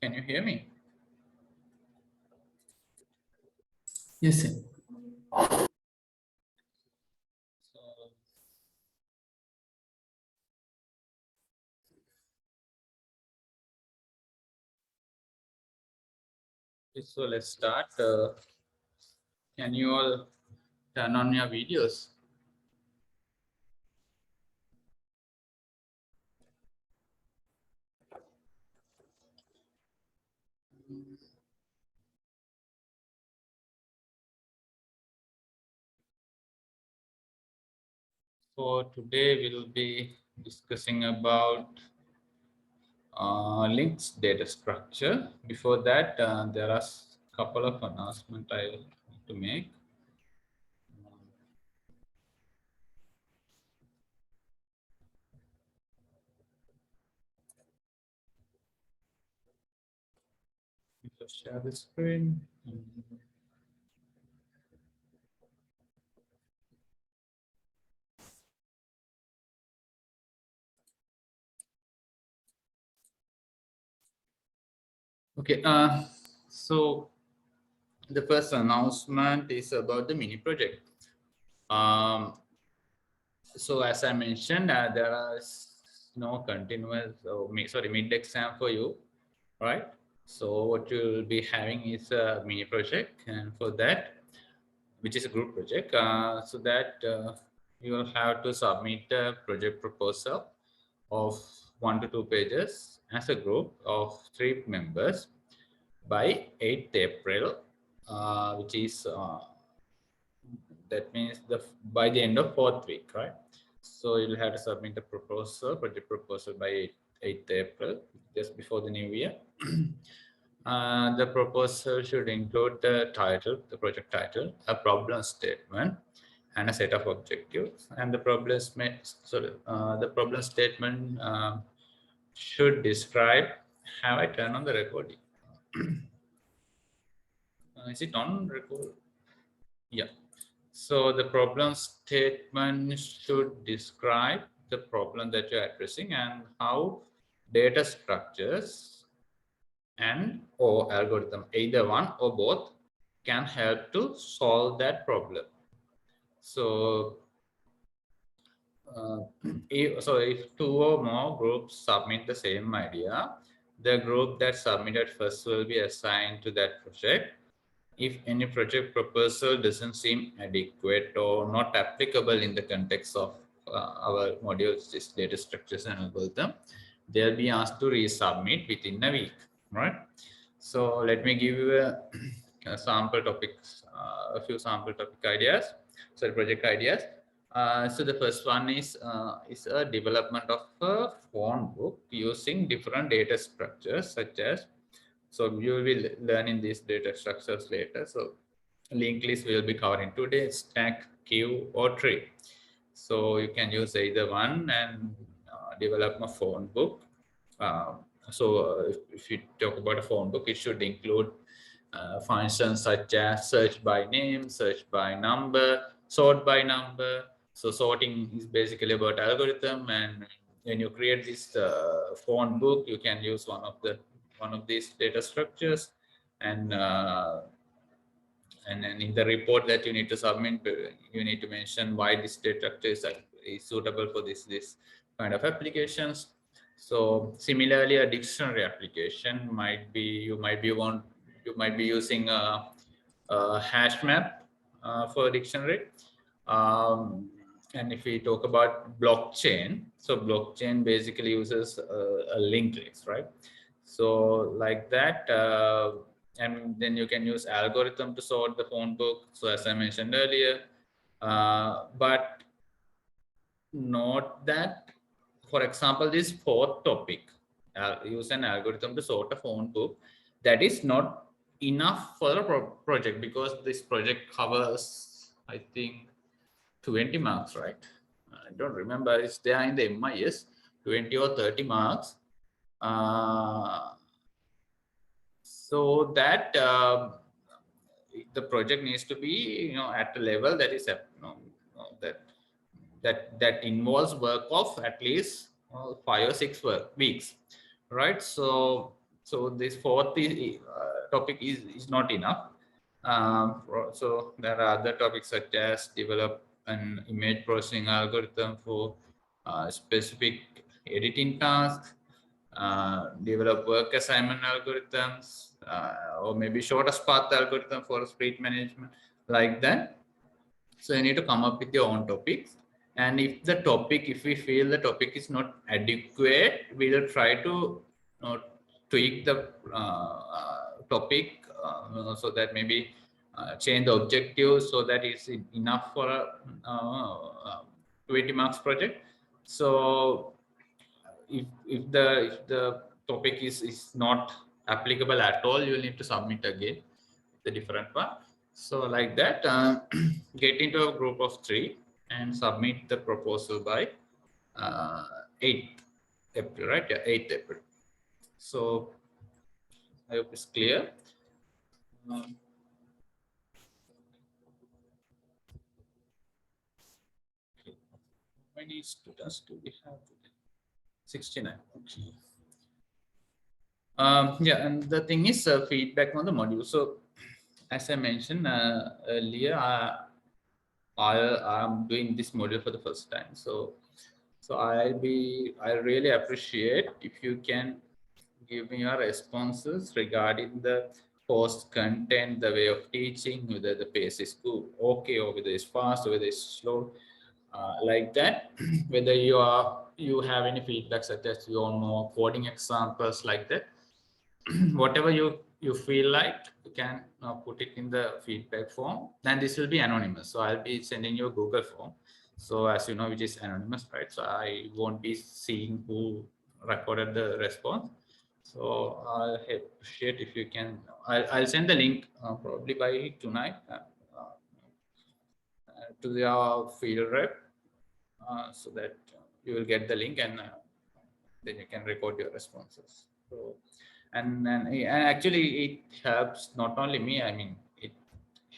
Can you hear me? Yes, sir. So let's start. Can you all turn on your videos? For today, we'll be discussing about links data structure. Before that, there are a couple of announcements I need to make. Just share the screen. Okay, so the first announcement is about the mini project. So as I mentioned, there is no continuous, mid exam for you, right? So what you'll be having is a mini project, and for that, which is a group project, so that you will have to submit a project proposal of 1 to 2 pages as a group of 3 members by 8th April, which is that means by the end of 4th week, right? So you'll have to submit the project proposal by 8th April, just before the new year. The proposal should include the title, the project title, a problem statement, and a set of objectives. And the the problem statement should describe. Have I turned on the recording? Is it on record? Yeah. So the problem statement should describe the problem that you're addressing and how data structures and or algorithm, either one or both, can help to solve that problem. So, if 2 or more groups submit the same idea, the group that submitted first will be assigned to that project. If any project proposal doesn't seem adequate or not applicable in the context of our modules, this data structures and algorithm, they'll be asked to resubmit within a week, right? So let me give you a sample topics, a few sample topic ideas, so project ideas. So the first one is a development of a phone book using different data structures, such as, so you will be learning these data structures later. So linked list we will be covering today, stack, queue, or tree. So you can use either one and develop a phone book. If you talk about a phone book, it should include functions such as search by name, search by number, sort by number. So sorting is basically about algorithm, and when you create this phone book, you can use one of these data structures, and and then in the report that you need to submit, you need to mention why this data structure is suitable for this kind of applications. So similarly, a dictionary application might be, you might be using a hash map for a dictionary. And if we talk about blockchain, so blockchain basically uses a linked list, right? So like that, and then you can use algorithm to sort the phone book. So as I mentioned earlier, but note that, for example, this fourth topic, use an algorithm to sort a phone book, that is not enough for a project, because this project covers, I think, 20 marks, right? I don't remember. It's there in the MIS, 20 or 30 marks. So that the project needs to be, at a level that is, that involves work of at least 5 or 6 weeks, right? So So this fourth topic is not enough. So there are other topics such as develop an image processing algorithm for specific editing tasks, develop work assignment algorithms, or maybe shortest path algorithm for sprint management, like that. So you need to come up with your own topics. And if we feel the topic is not adequate, we will try to tweak the topic so that maybe change the objective so that it's enough for a 20 marks project. So if the topic is not applicable at all, you will need to submit again the different one. So like that, get into a group of 3 and submit the proposal by 8th April, right? Yeah, 8th April. So I hope it's clear. Um, okay. How many students do we have today? 69. Okay. Yeah, and the thing is feedback on the module. So as I mentioned earlier, I'm doing this module for the first time. So I really appreciate if you can give me your responses regarding the course content, the way of teaching, whether the pace is good, okay, or whether it's fast, or whether it's slow, like that. Whether you have any feedback such as you want more coding examples, like that. Whatever you feel like, you can put it in the feedback form. Then this will be anonymous, so I'll be sending you a Google form, so as you know, which is anonymous, right? So I won't be seeing who recorded the response. So I appreciate if you can. I'll send the link probably by tonight to the field rep, so that you will get the link, and then you can record your responses. So and actually it helps not only me, I mean, it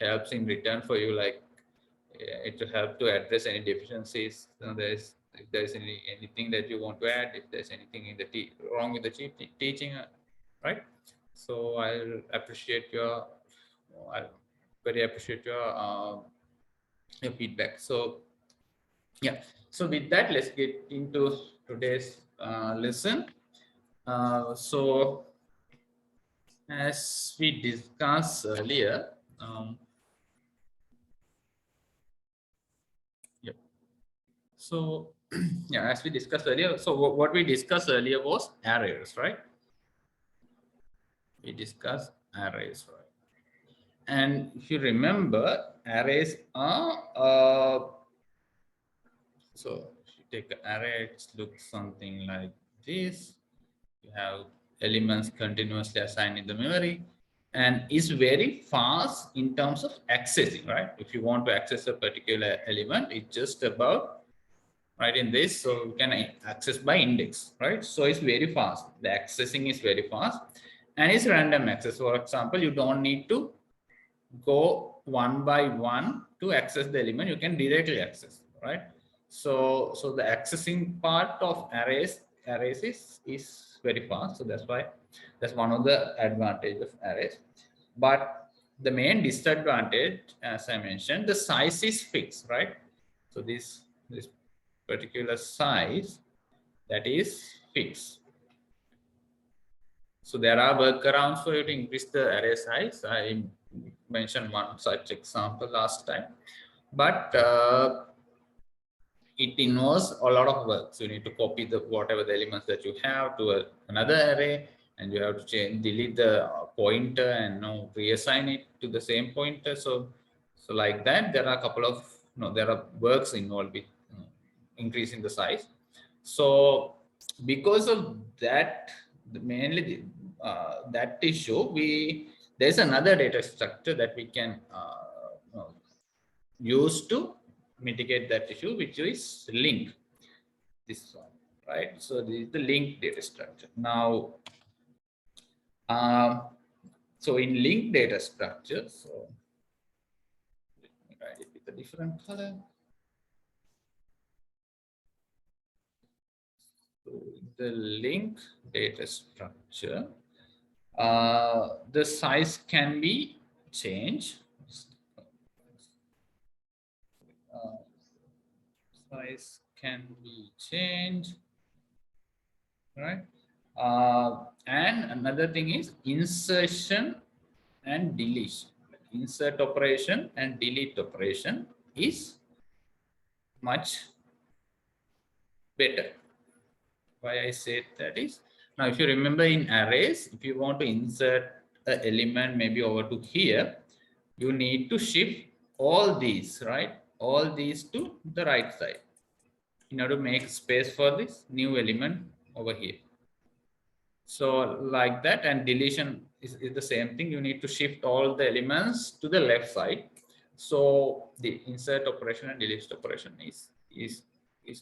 helps in return for you, like it to help to address any deficiencies. There's if there's anything that you want to add, if there's anything in the wrong with the teaching, right? So I'll appreciate I very appreciate your feedback. So yeah, so with that, let's get into today's lesson. So as we discussed earlier, yep. So yeah, as we discussed earlier, so what we discussed earlier was arrays, right? We discussed arrays, right? And if you remember, arrays are so if you take an array, it looks something like this. You have elements continuously assigned in the memory, and is very fast in terms of accessing, right? If you want to access a particular element, it's just about right in this, so you can access by index, right? So it's very fast, the accessing is very fast, and it's random access. For example, you don't need to go one by one to access the element, you can directly access, right? So the accessing part of arrays is very fast. So that's why that's one of the advantage of arrays. But the main disadvantage, as I mentioned, the size is fixed, right? So this particular size, that is fixed. So there are workarounds for you to increase the array size. I mentioned one such example last time, but it involves a lot of work. So you need to copy the whatever the elements that you have to another array, and you have to delete the pointer and reassign it to the same pointer. So like that, there are a couple of there are works involved with increasing the size. So because of that, mainly that issue, there's another data structure that we can use to mitigate that issue, which is link. This one, right? So this is the link data structure. Now, um, so in link data structure, so let me write it with a different color. So the link data structure, The size can be changed. Uh, Size can be changed, right? And another thing is insertion and deletion. Insert operation and delete operation is much better. Why I said that is, now if you remember in arrays, if you want to insert an element maybe over to here, you need to shift all these, right? All these to the right side in order to make space for this new element over here. So like that, and deletion is the same thing. You need to shift all the elements to the left side. So the insert operation and delete operation is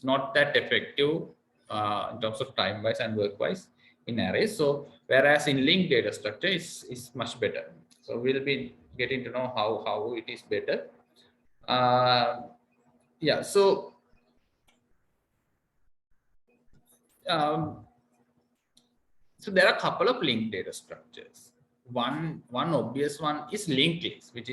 not that effective in terms of time wise and work wise in arrays. So whereas in linked data structure is much better. So we'll be getting to know how it is better. Yeah. So um, so there are a couple of linked data structures. One obvious one is linked list, which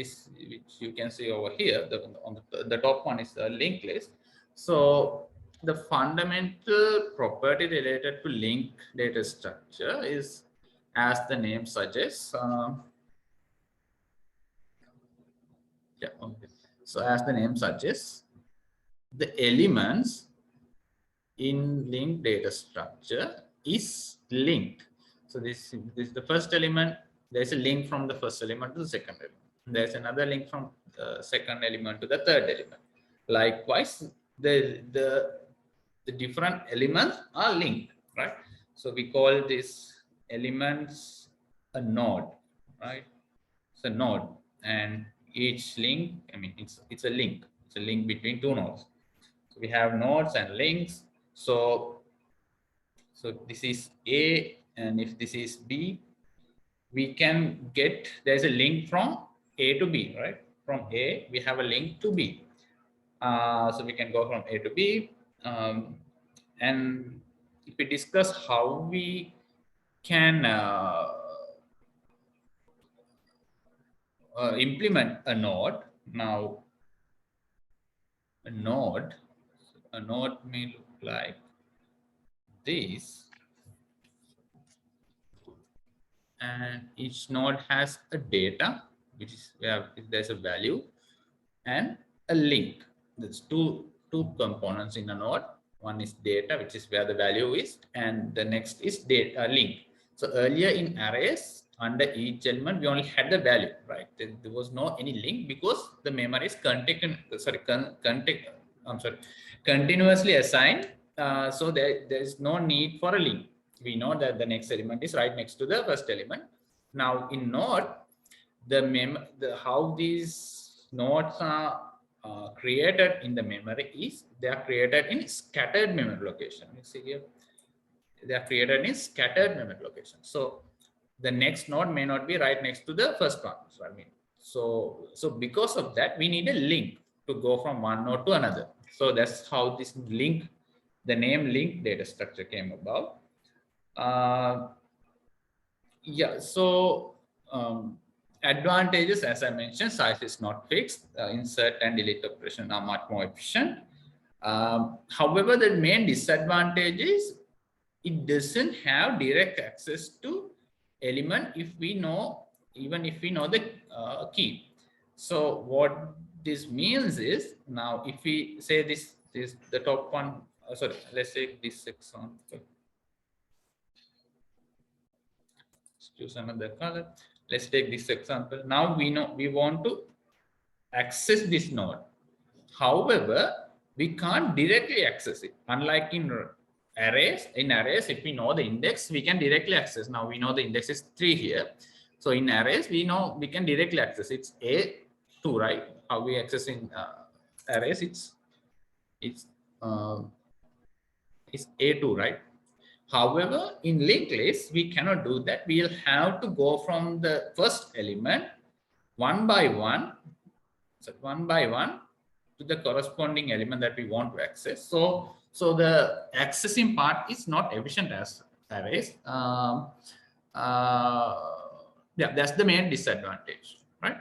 you can see over here. The top one is a linked list. So the fundamental property related to linked data structure is, as the name suggests. Yeah. Okay. So as the name suggests, the elements in linked data structure is linked. So this is the first element. There's a link from the first element to the second element. There's another link from the second element to the third element. Likewise, the different elements are linked, right? So we call these elements a node, right? It's a node, and each link, I mean, it's a link. It's a link between two nodes. So we have nodes and links. So this is A, and if this is B, we can get, there's a link from A to B, right? From A, we have a link to B. So we can go from A to B. And if we discuss how we can implement a node, now a node, may look like this. And each node has a data, which is where there's a value and a link. There's two components in a node. One is data, which is where the value is, and the next is data link. So earlier in arrays, under each element, we only had the value, right? There was no any link because the memory is continuously assigned. So there is no need for a link. We know that the next element is right next to the first element. Now in node, how these nodes are created in the memory is they are created in scattered memory location. You see here, they are created in scattered memory location. So the next node may not be right next to the first one. So I mean, so because of that, we need a link to go from one node to another. So that's how this link, the name linked data structure came about. Yeah, so advantages, as I mentioned, size is not fixed. Insert and delete operation are much more efficient. However, the main disadvantage is it doesn't have direct access to element if we know, even if we know the key. So what this means is, now if we say this the top one, sorry, let's say this example. Let's choose another color. Let's take this example. Now we know we want to access this node. However, we can't directly access it. Unlike in arrays, if we know the index, we can directly access. Now we know the index is 3 here. So in arrays, we know we can directly access. It's A2, right? How we access in arrays, it's A2, right? However, in linked list, we cannot do that. We'll have to go from the first element one by one, to the corresponding element that we want to access. So the accessing part is not efficient as arrays. Yeah, that's the main disadvantage, right?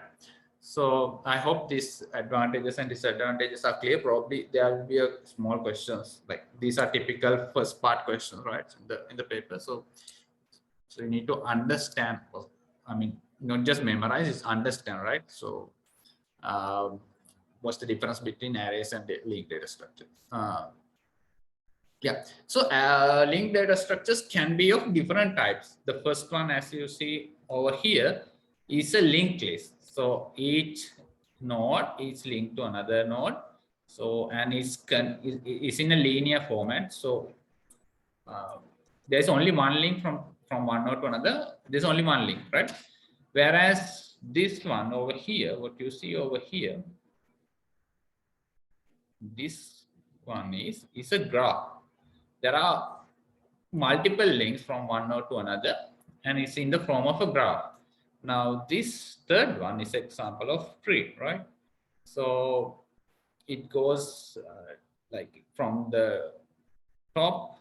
So I hope these advantages and disadvantages are clear. Probably there will be a small questions, like these are typical first part questions, right, in the paper. So you need to understand, I mean, not just memorize, it's understand, right? So um, what's the difference between arrays and linked data structure? Yeah, so linked data structures can be of different types. The first one, as you see over here, is a linked list. So each node is linked to another node. So and is in a linear format. So uh, there's only one link from one node to another. There's only one link, right? Whereas this one over here, what you see over here, this one is a graph. There are multiple links from one node to another, and it's in the form of a graph. Now this third one is example of tree, right? So it goes like from the top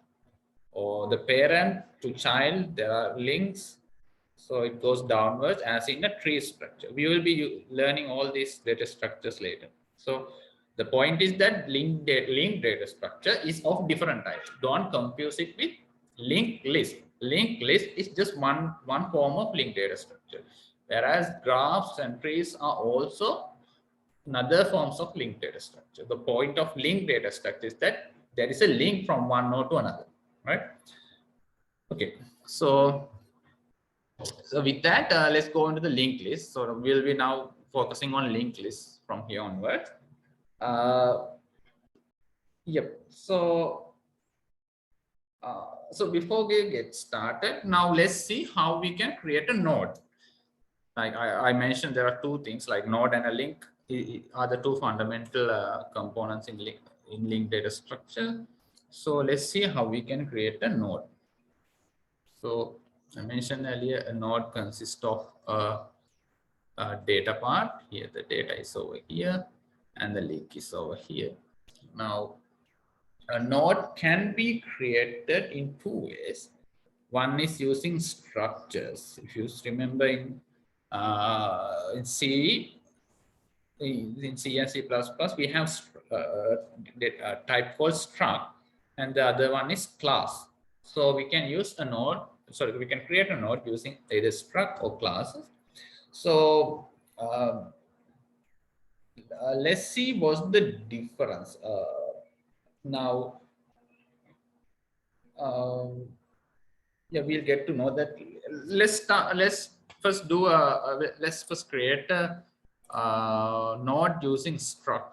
or the parent to child, there are links. So it goes downwards as in a tree structure. We will be learning all these data structures later. So the point is that linked data structure is of different types. Don't confuse it with linked list. Linked list is just one form of linked data structure, whereas graphs and trees are also another forms of linked data structure. The point of linked data structure is that there is a link from one node to another, right? Okay, so with that, let's go on to the linked list. So we'll be now focusing on linked lists from here onwards. Uh, yep. So before we get started, now let's see how we can create a node. Like I mentioned, there are two things like node and a link are the two fundamental components in linked data structure. So let's see how we can create a node. So I mentioned earlier, a node consists of data part. Here the data is over here and the link is over here. Now a node can be created in two ways. One is using structures. If you remember in C, in C and C++, we have a type called struct, and the other one is class. So we can use a node, sorry, we can create a node using either struct or classes. So let's see what's the difference. Now, yeah, we'll get to know that. Let's start. Let's first create a node using struct.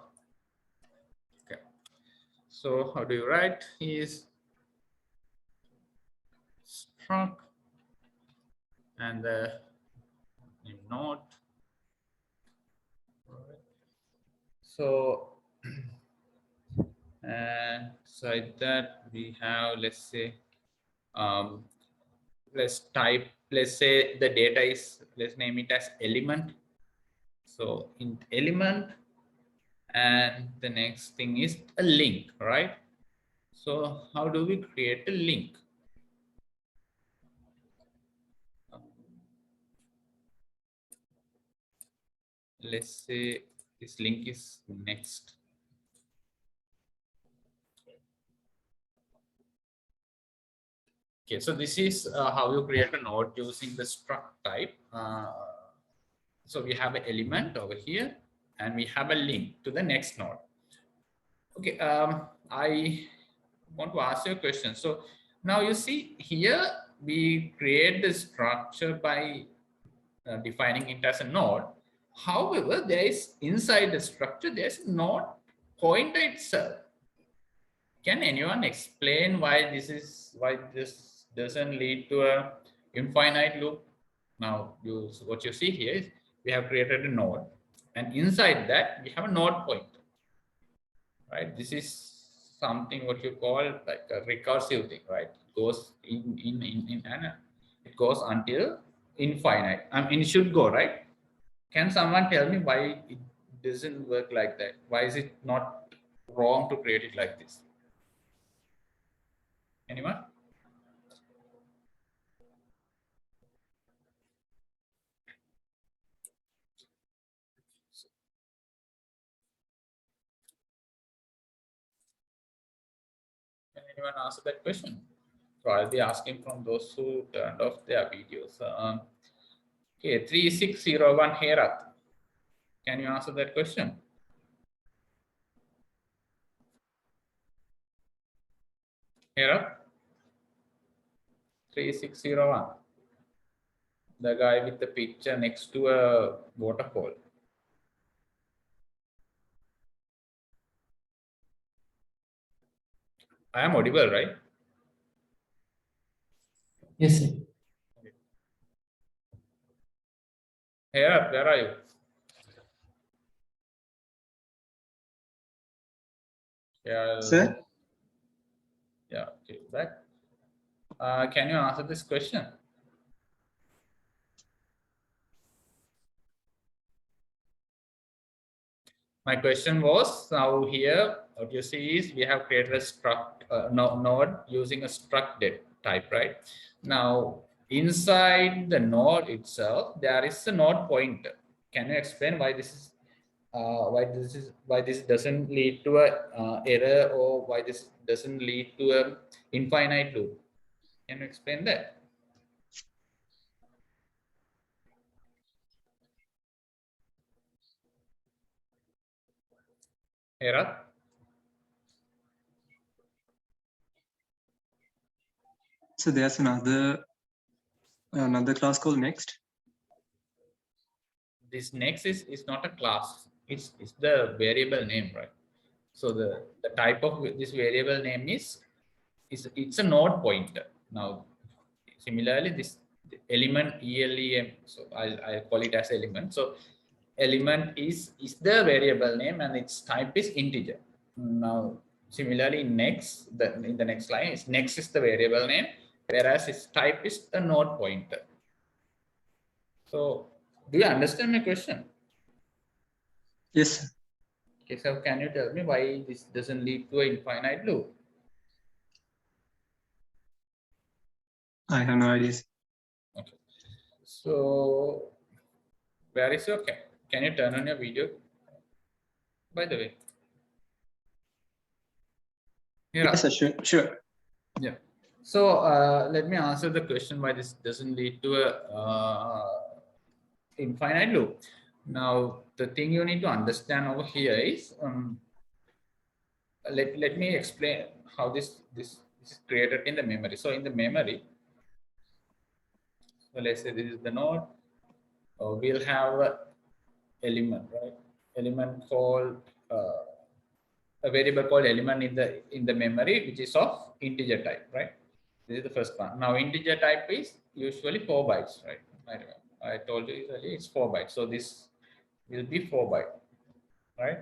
Okay. So how do you write? Is struct and the node. So and inside that we have, let's say, um, let's say the data is, let's name it as element. So in element, and the next thing is a link, right? So how do we create a link? Let's say this link is next. Okay, so this is how you create a node using the struct type. So we have an element over here and we have a link to the next node. Okay, I want to ask you a question. So now you see here we create the structure by defining it as a node. However, there is inside the structure, there's a node pointer itself. Can anyone explain why this doesn't lead to a infinite loop? Now, what you see here is we have created a node, and inside that we have a node pointer, right? This is something what you call like a recursive thing, right? It goes in and it goes until infinite. I mean, it should go, right? Can someone tell me why it doesn't work like that? Why is it not wrong to create it like this? Anyone? anyone answer that question? So I'll be asking from those who turned off their videos. Okay, 3601 Herat. Can you answer that question? Herat? 3601. The guy with the picture next to a waterfall. I am audible, right? Yes, sir. Herat, where are you? Yeah, Sir? yeah, okay, back. Can you answer this question? My question was, now here what you see is we have created a struct node using a struct type, right? Now inside the node itself there is a node pointer. Can you explain why this is why this doesn't lead to a error, or why this doesn't lead to a infinite loop? Can you explain that? Hera? So there's another class called next. This next is not a class, it's the variable name, right? So the type of this variable name is it's a node pointer. Now similarly this element elem, so I'll call it as element. So element is the variable name and its type is integer. Now similarly next, in the next line is next is the variable name, whereas its type is a node pointer. So do you understand my question? Yes, sir. Okay, so can you tell me why this doesn't lead to an infinite loop? I have no idea. Okay, so where is your can you turn on your video, by the way? Yes, sir, sure. Yeah. So let me answer the question why this doesn't lead to a infinite loop. Now the thing you need to understand over here is let me explain how this is created in the memory. So in the memory, so let's say this is the node. We'll have a element, right? Element called a variable called element in the memory, which is of integer type, right? This is the first one. Now integer type is usually 4 bytes, right? I told you earlier it's 4 bytes. So this will be 4 byte, right?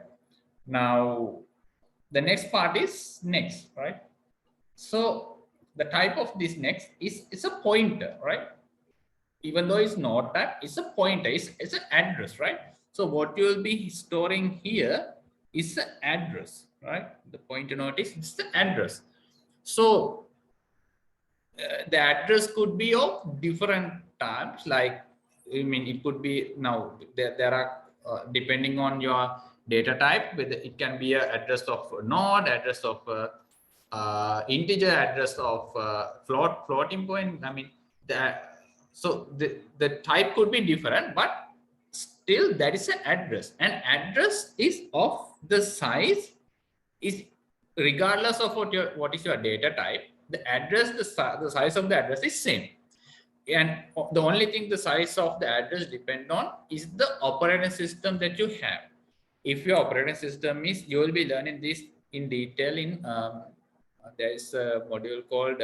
Now the next part is next, right? So the type of this next is a pointer, right? Even though it's not that, it's a pointer, it's an address, right? So what you will be storing here is the address, right? The pointer notice it's the address. So the address could be of different types, like I mean it could be, now there are depending on your data type, whether it can be an address of node, address of integer, address of floating point. I mean that, so the type could be different, but still that is an address, and address is of the size is regardless of what is your data type, the address, the size of the address is same. And the only thing the size of the address depend on is the operating system that you have. If your operating system is, you will be learning this in detail in there is a module called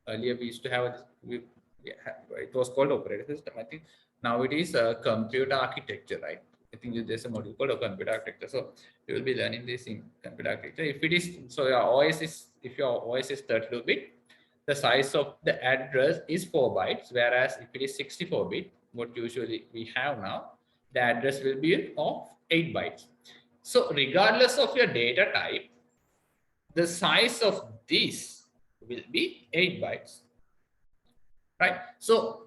earlier we used to have it was called operating system. I think now it is a computer architecture, right? I think there's a module called a computer architecture. So you will be learning this in computer architecture. If it is, so your OS is, if your OS is 32-bit, the size of the address is 4 bytes, whereas if it is 64-bit, what usually we have now, the address will be of 8 bytes. So regardless of your data type, the size of this will be 8 bytes, right? So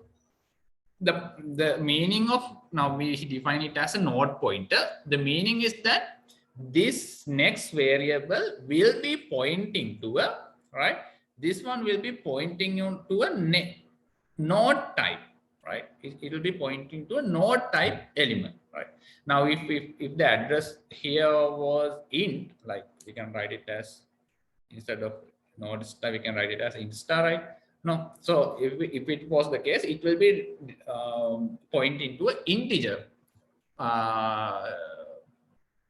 the meaning of, now we define it as a node pointer. The meaning is that this next variable will be pointing to a right? This one will be pointing you to a node type, right? It will be pointing to a node type element, right? Now, if the address here was int, like we can write it as, instead of node star, we can write it as int star, right? No, so if it was the case, it will be pointing to an integer uh,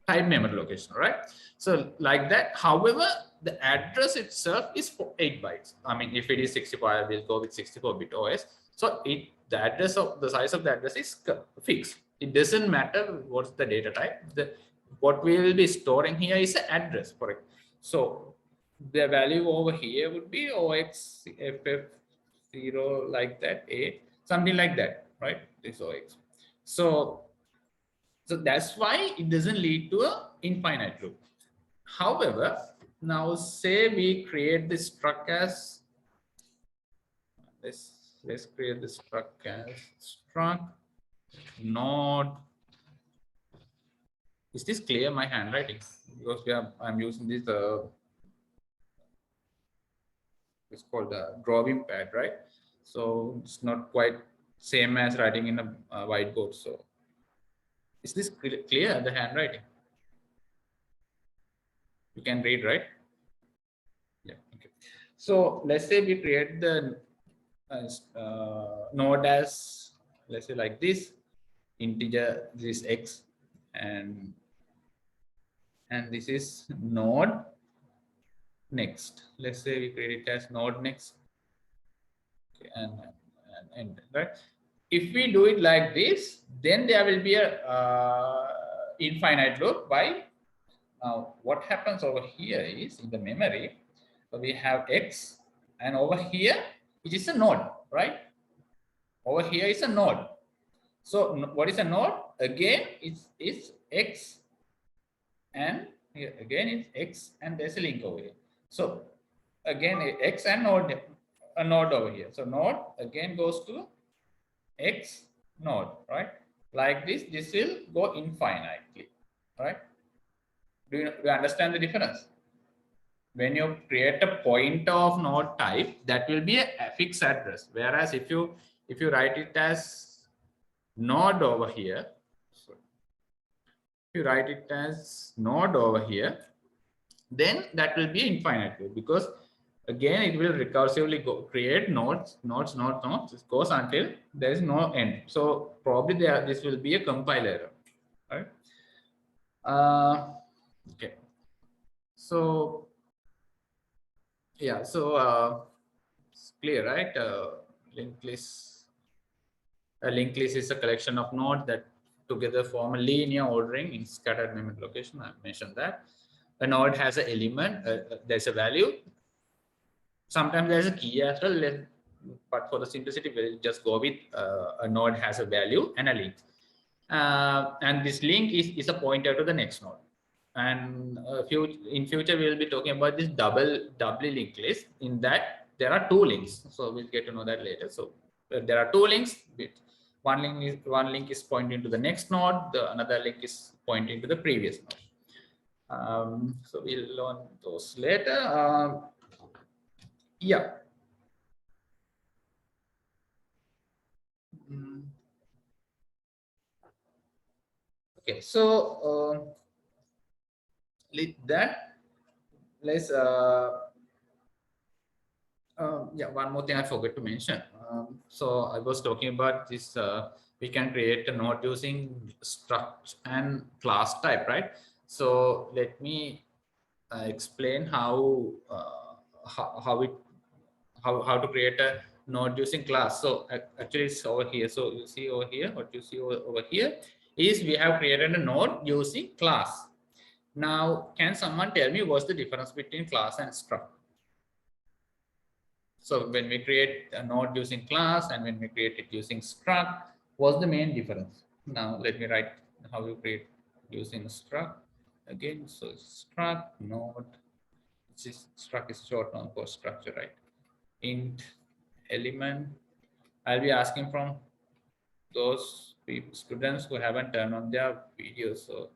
type memory location, right? So like that. However, the address itself is for 8 bytes. I mean, if it is 64, I will go with 64-bit OS. So the address of the size of the address is fixed. It doesn't matter what's the data type. What we will be storing here is an address for it. So the value over here would be OXFF0, like that, A, something like that, right? This OX. So that's why it doesn't lead to a infinite loop. However, now say we create this struct as, let's create this struct as struct node. Is this clear, my handwriting? Because I'm using this it's called the drawing pad, right? So it's not quite same as writing in a whiteboard. So is this clear, the handwriting? You can read, right? Yeah. Okay. So let's say we create the node as, let's say like this, integer, this is x, and this is node next. Let's say we create it as node next, okay, and right. If we do it like this, then there will be a infinite loop. Why? Now, what happens over here is, in the memory, so we have x, and over here it is a node, right? Over here is a node. So what is a node? Again, it's x, and here again it's x, and there's a link over here. So again, x and node, a node over here. So node again goes to x node, right? Like this, this will go infinitely, right? Do you understand the difference? When you create a pointer of node type, that will be a fixed address. Whereas if you write it as node over here, so if you write it as node over here, then that will be infinite loop, because again it will recursively create nodes. It goes until there is no end. So probably this will be a compiler error, right? Okay. So yeah, so it's clear, right? Linked list. A linked list is a collection of nodes that together form a linear ordering in scattered memory location. I mentioned that. A node has an element, there's a value. Sometimes there's a key as well, but for the simplicity, we'll just go with a node has a value and a link. And this link is a pointer to the next node. And in future, we will be talking about this doubly linked list. In that, there are two links. So we'll get to know that later. So there are two links. One link is pointing to the next node. Another link is pointing to the previous node. So we'll learn those later. Yeah. Okay. So with that, let's yeah, one more thing I forgot to mention. So I was talking about this. We can create a node using struct and class type, right? So let me explain how to create a node using class. So actually, it's over here. So you see over here, what you see over here is we have created a node using class. Now, can someone tell me what's the difference between class and struct? So when we create a node using class and when we create it using struct, what's the main difference? Now let me write how you create using struct again. So struct node, struct is short name for structure, right? Int element. I'll be asking from those students who haven't turned on their videos. So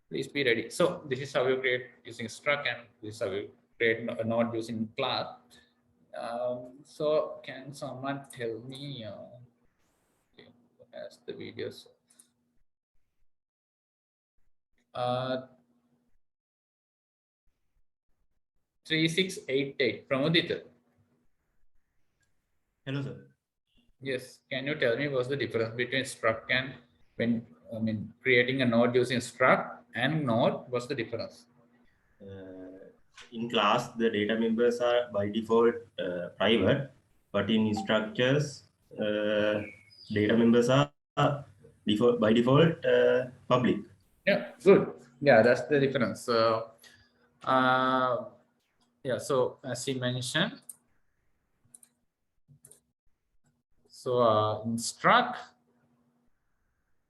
please be ready. So this is how you create using struct, and this is how you create a node using class. So can someone tell me as the videos? 3688 Pramodita. Hello, sir. Yes, can you tell me what's the difference between struct and creating a node using struct and node? What's the difference? In class, the data members are by default private, but in structures, data members are by default public. Yeah, good. Yeah, that's the difference. So, yeah, so as he mentioned, so in struct,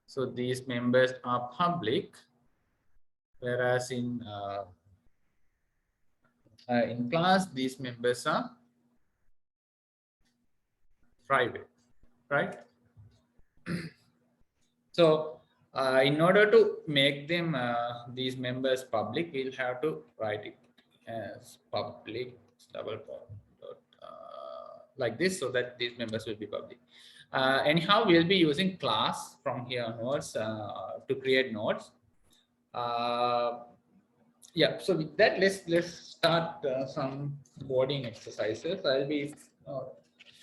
so these members are public, whereas in class, these members are private, right? So in order to make them these members public, we'll have to write it as public double dot, like this, so that these members will be public. Anyhow, we'll be using class from here onwards to create nodes. Yeah, so with that, let's start some coding exercises. I'll be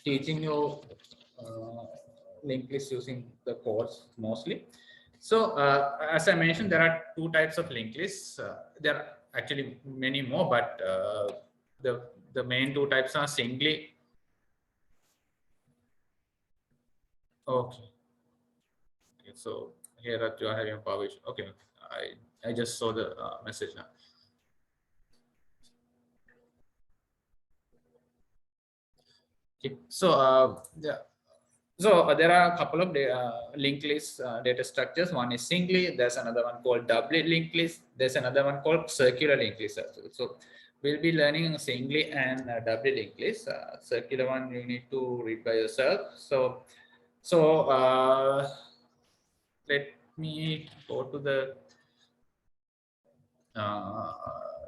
teaching you linked list using the codes mostly. So as I mentioned, there are two types of linked lists. There are actually many more, but the main two types are singly. Okay. Okay, so here that you are having a power issue. Okay, I just saw the message now. Okay, so yeah. So there are a couple of linked list data structures. One is singly. There's another one called doubly linked list. There's another one called circular linked list as well. So we'll be learning singly and doubly linked list. Circular one you need to read by yourself. So let me go to the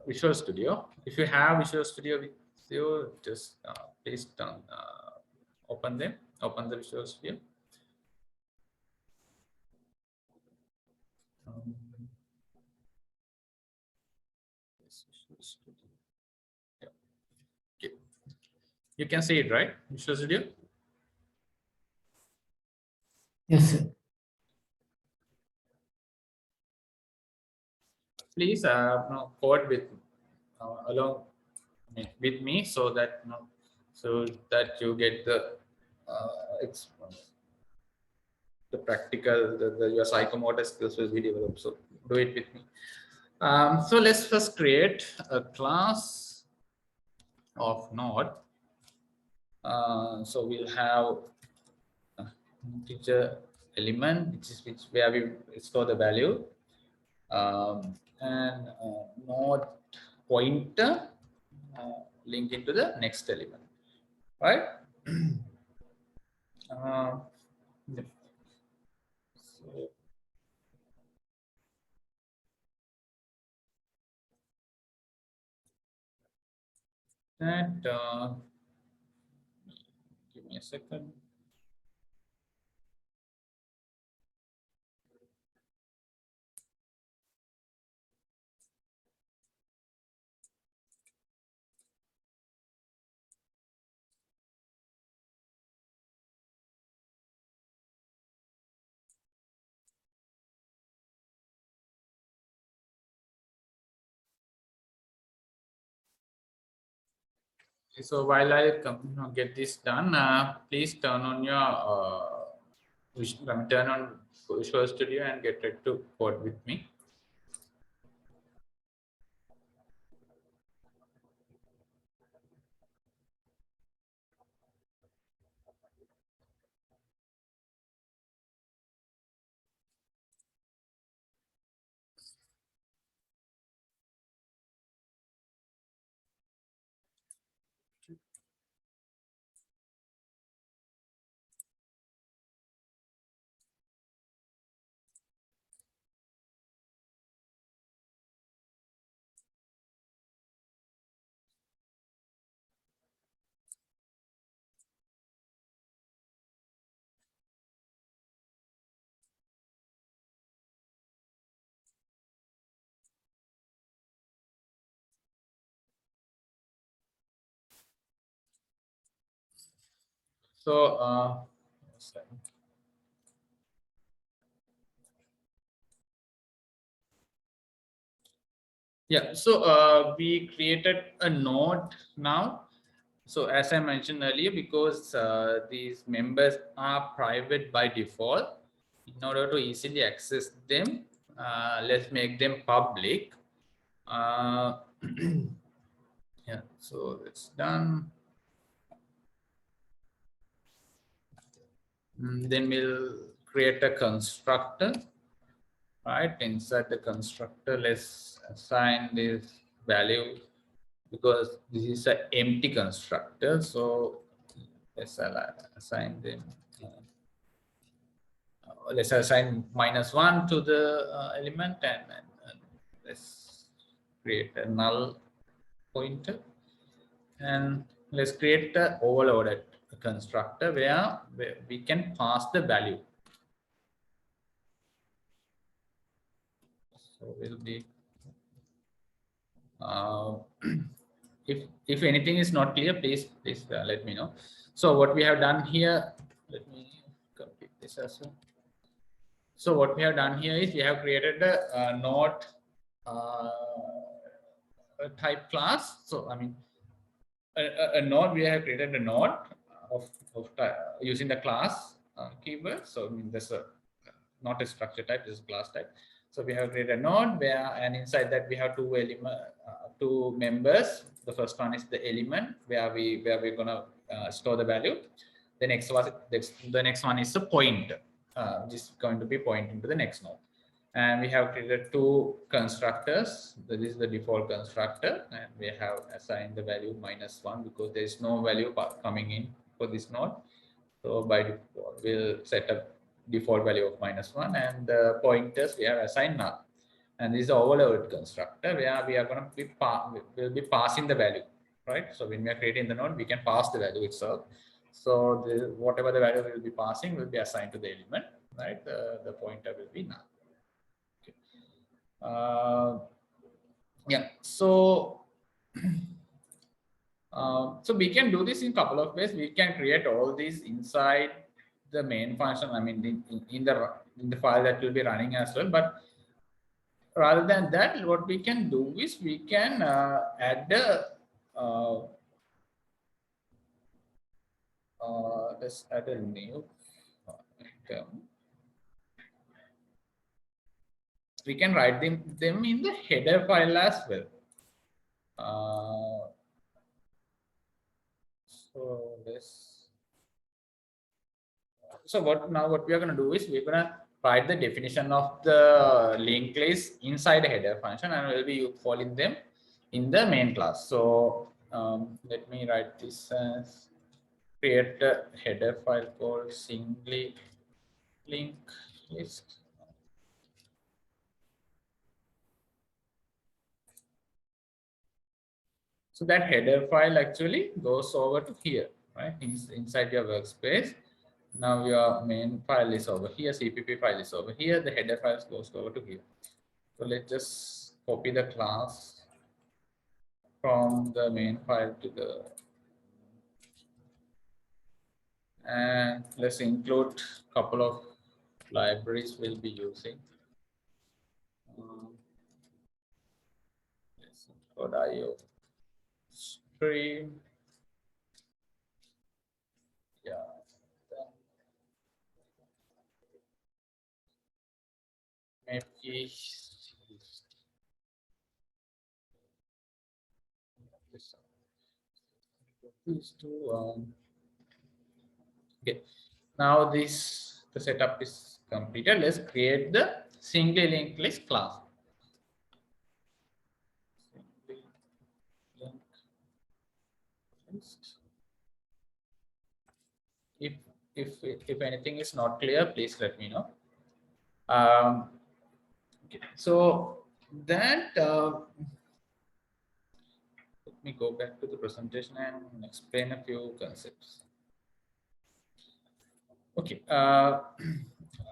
Visual Studio. If you have Visual Studio with you, just please open them. Open the Visual Studio. Yeah. Okay. You can see it, right? Visual Studio. Yes, sir. Please code with along with me so that you get the the practical your psychomotor skills will be developed. So do it with me. So let's first create a class of node. So we'll have integer element, which where we store the value, and node pointer link into the next element, right? Yeah. So that give me a second. So while I get this done, please turn on your turn on Visual Studio and get ready to code with me. So yeah, so we created a node now. So as I mentioned earlier, because these members are private by default, in order to easily access them, let's make them public. Yeah, so it's done. Then we'll create a constructor, right? Inside the constructor, let's assign this value because this is an empty constructor. So let's assign them. Let's assign -1 to the element and let's create a null pointer, and let's create the overloaded constructor where we can pass the value. So we'll be if anything is not clear, please let me know. So what we have done here, let me complete this as well. So what we have done here is we have created a node type class. So I mean a node, we have created a node of using the class keyword. So I mean there's a not a structure type, this is class type. So we have created a node where, and inside that we have two members. The first one is the element where we're gonna store the value. The next one is a pointer, which is going to be pointing to the next node. And we have created two constructors. This is the default constructor, and we have assigned the value -1 because there is no value coming in for this node. So by default, we'll set a default value of -1, and the pointers we have assigned null. And this is the overloaded constructor where we are going to be passing the value, right? So when we are creating the node, we can pass the value itself. So whatever the value we will be passing will be assigned to the element, right? The pointer will be null. Okay. Yeah. So so we can do this in a couple of ways. We can create all these inside the main function. I mean, in the file that will be running as well. But rather than that, what we can do is we can add the let's add a new term. We can write them in the header file as well. So this. So what we are going to do is we're going to write the definition of the linked list inside a header function, and we'll be calling them in the main class. So let me write this as create a header file called singly linked list. So that header file actually goes over to here, right? Inside your workspace. Now your main file is over here, CPP file is over here, the header file goes over to here. So let's just copy the class from the main file to the, and let's include a couple of libraries we'll be using. Let's include IO stream. Yeah. Maybe these two. Okay. Now the setup is completed. Let's create the single linked list class. If anything is not clear, please let me know. Okay. So that let me go back to the presentation and explain a few concepts. Okay.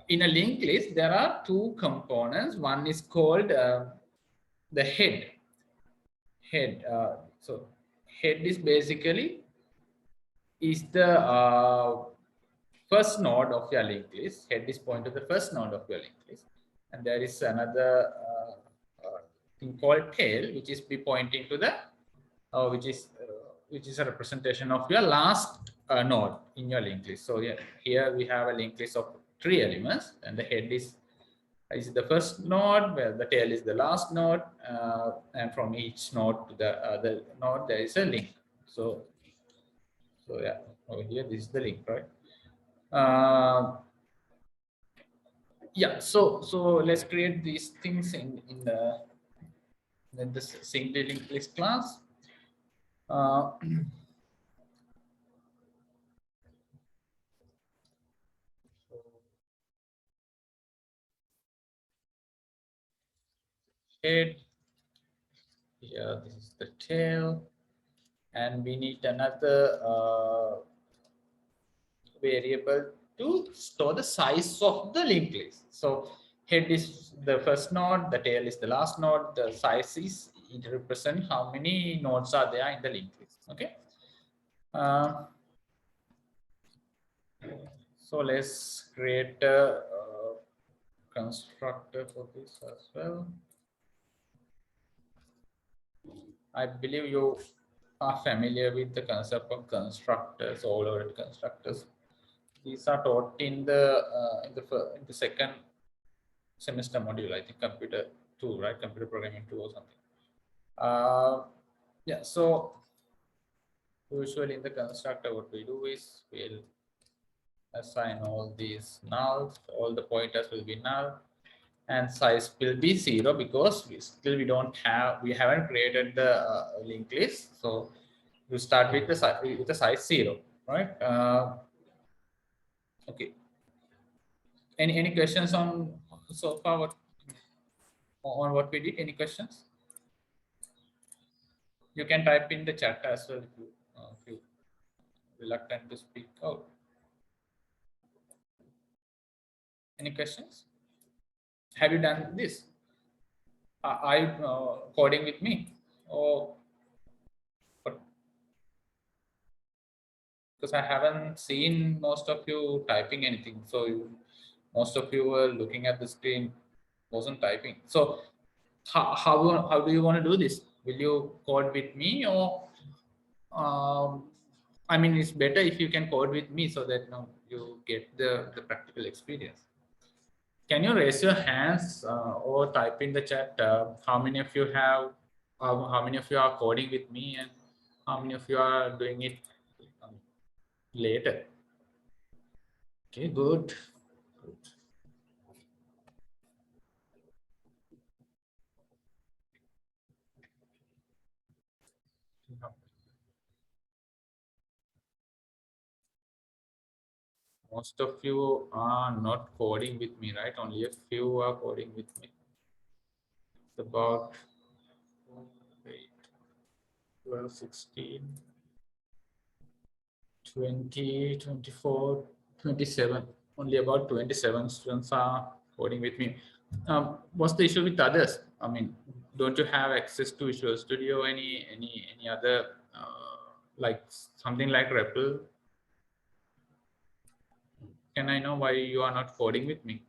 In a linked list, there are two components. One is called the head. So head is basically is the first node of your linked list. Head is pointing to the first node of your linked list, and there is another thing called tail, which is be pointing to the which is a representation of your last node in your linked list. So yeah, here we have a linked list of 3 elements, and the head is the first node, where the tail is the last node, and from each node to the other node there is a link. So yeah, over here this is the link, right? Yeah, so let's create these things in the single linked list class. Uh, head, here this is the tail, and we need another variable to store the size of the linked list. So head is the first node, the tail is the last node, the size is, it represents how many nodes are there in the linked list. Okay. So let's create a constructor for this as well. I believe you are familiar with the concept of constructors, overloaded constructors. These are taught in the second semester module, I think computer 2, right? Computer programming 2 or something. Yeah, so usually in the constructor, what we do is we'll assign all these nulls, all the pointers will be null, and size will be 0 because we haven't created the linked list. So you start with the size 0, right? Okay. Any questions on so far what we did? Any questions? You can type in the chat as well if you reluctant to speak out. Any questions? Have you done this? Are you coding with me, or what? Because I haven't seen most of you typing anything. So most of you were looking at the screen, wasn't typing. So how do you want to do this? Will you code with me, or I mean, it's better if you can code with me so that you get the practical experience. Can you raise your hands or type in the chat how many of you have, how many of you are coding with me, and how many of you are doing it later? Okay, good. Most of you are not coding with me, right? Only a few are coding with me. It's about 12, 16, 20, 24, 27. Only about 27 students are coding with me. What's the issue with others? I mean, don't you have access to Visual Studio? Any other like something like REPL? Can I know why you are not coding with me?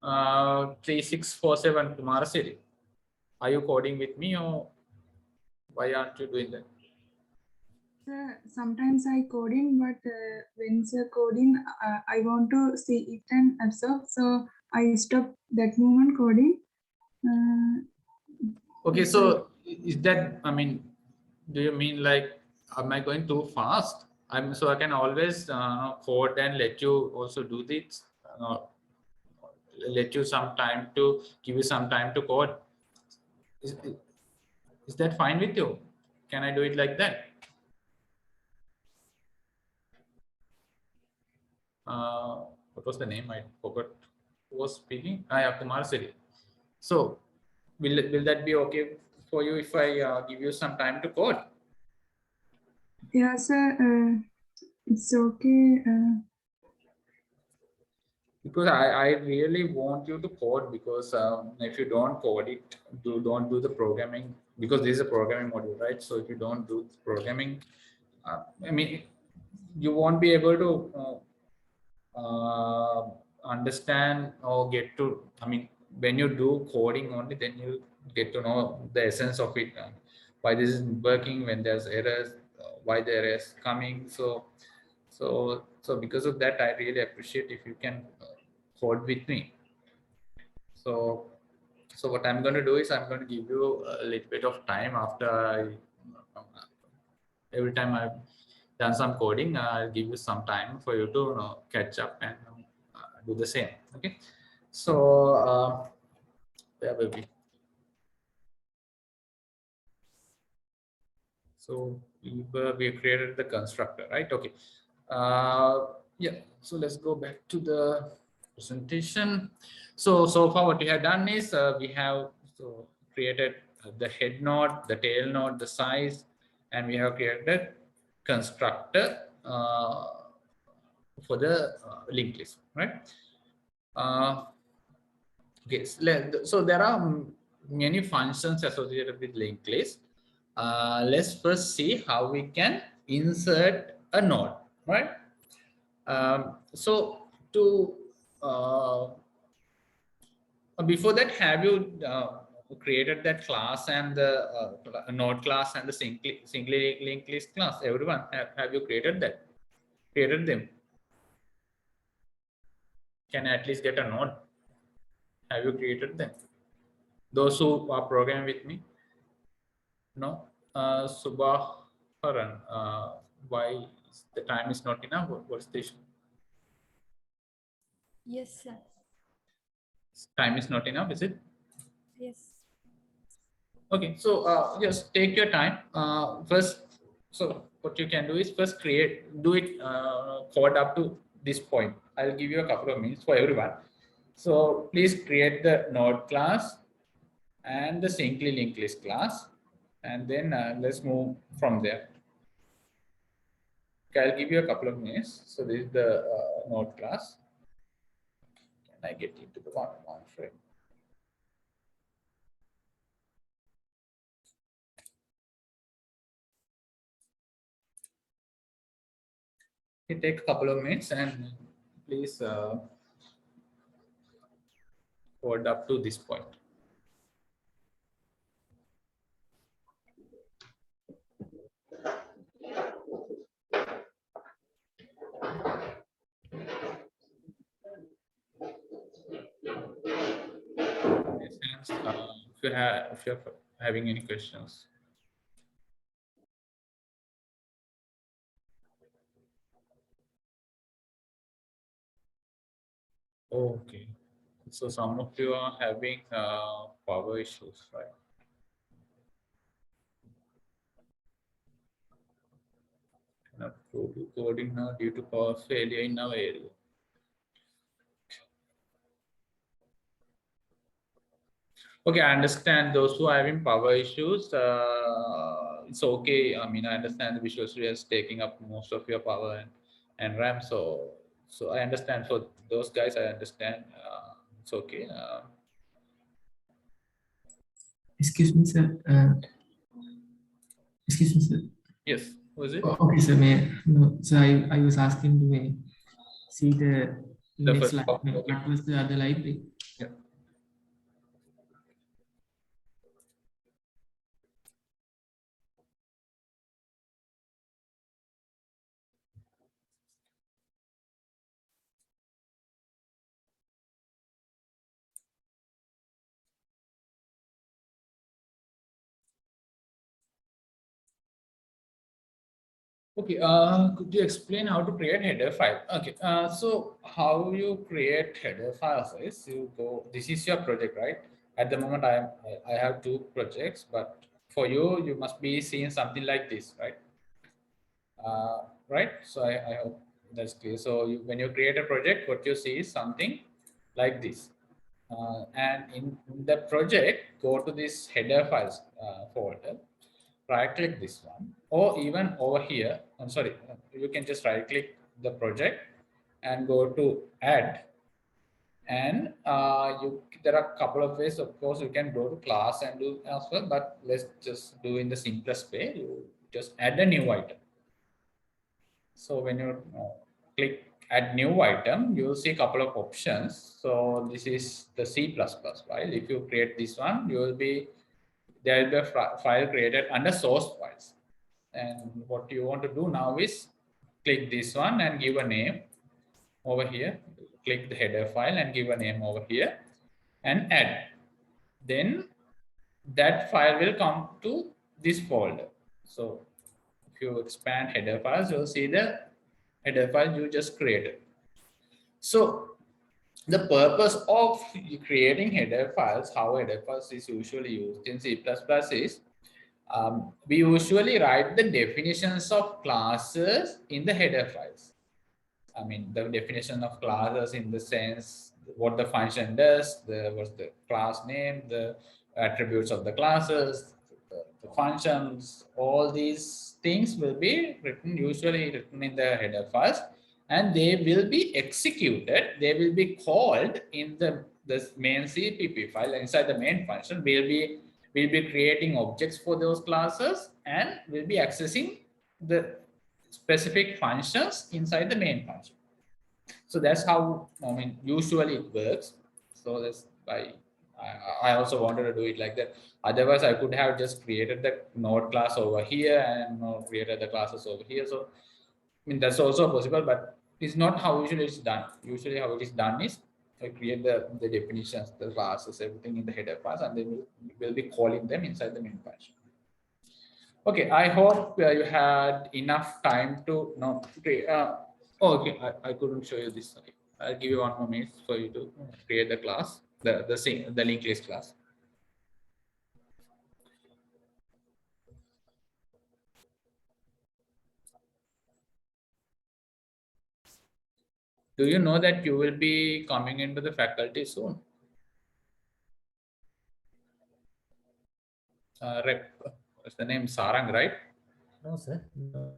3647 Kumarasiri. Are you coding with me, or why aren't you doing that? Sometimes I coding, but when it's coding, I want to see it and observe. So I stop that moment coding. Okay, so is that, I mean, do you mean like, am I going too fast? So I can always code and let you also do this, let you some time to give you some time to code. Is that fine with you? Can I do it like that? What was the name? I forgot who was speaking. I have Kumar Siri. So will that be okay for you if I give you some time to code? Yeah, sir. It's okay. Because I really want you to code, because if you don't code it, don't do the programming, because this is a programming module, right? So if you don't do programming, I mean, you won't be able to understand or get to, I mean, when you do coding only, then you get to know the essence of it, why this is working, when there's errors, why the error is coming. So because of that, I really appreciate if you can code with me. So what I'm going to do is I'm going to give you a little bit of time after every time I've done some coding, I'll give you some time for you to catch up and do the same. Okay. So where will we? So we created the constructor, right? Okay. Yeah. So let's go back to the presentation. So far what we have done is we have created the head node, the tail node, the size, and we have created a constructor for the linked list, right? Okay, so there are many functions associated with linked list. Let's first see how we can insert a node, right? So to before that, have you created that class and the node class and the singly linked list class? Everyone, have you created that? Created them? Can I at least get a node? Have you created them? Those who are programming with me? No. Subaharan, why the time is not enough? What's the issue? Yes, sir. Time is not enough, is it? Yes. Okay, so just take your time. First, so what you can do is first do it code up to this point. I'll give you a couple of minutes for everyone. So please create the node class and the singly linked list class, and then let's move from there. Okay, I'll give you a couple of minutes. So this is the node class. Can I get into the one frame? It take a couple of minutes and please code up to this point. If you're having any questions. Okay, so some of you are having power issues, right? Cannot go to coding now due to power failure in our area. Okay, I understand those who are having power issues. It's okay. I mean, I understand the Visual Studio is taking up most of your power and RAM. So I understand for those guys. I understand. It's okay. Excuse me, sir. Excuse me, sir. Yes. Was it Okay, sir. No, so I was asking to see the next first slide. part? Okay. What was the other library? Yeah. Okay, could you explain how to create header file? Okay, so how you create header files is you go, this is your project, right? At the moment, I have two projects, but for you, you must be seeing something like this, right? Right? So I hope that's clear. So when you create a project, what you see is something like this. And in the project, go to this header files folder, right click this one, or even over here, I'm sorry, you can just right click the project and go to add And there are a couple of ways. Of course, you can go to class and do as well, but let's just do in the simplest way. You just add a new item. So when you click add new item, you will see a couple of options. So this is the C++ file. If you create this one, there will be a file created under source files. And what you want to do now is click this one and give a name over here. Click the header file and give a name over here and add. Then that file will come to this folder. So if you expand header files, you'll see the header file you just created. So the purpose of creating header files, how header files is usually used in C++ is we usually write the definitions of classes in the header files. I mean, the definition of classes in the sense what the function does, what's the class name, the attributes of the classes, the functions, all these things will be usually written in the header files, and they will be executed. They will be called in the main CPP file. Inside the main function, we'll be creating objects for those classes, and we'll be accessing the specific functions inside the main function. So that's how usually it works. So that's why I also wanted to do it like that. Otherwise, I could have just created the node class over here and created the classes over here. So that's also possible, but it's not how usually it's done. Usually how it is done is I create the definitions, the classes, everything in the header files, and then we'll be calling them inside the main function. Okay, I hope you had enough time to okay, I couldn't show you this. Okay. I'll give you 1 more minute for you to create the class, the linked list class. Do you know that you will be coming into the faculty soon? Rep, what's the name? Sarang, right? No, sir. No,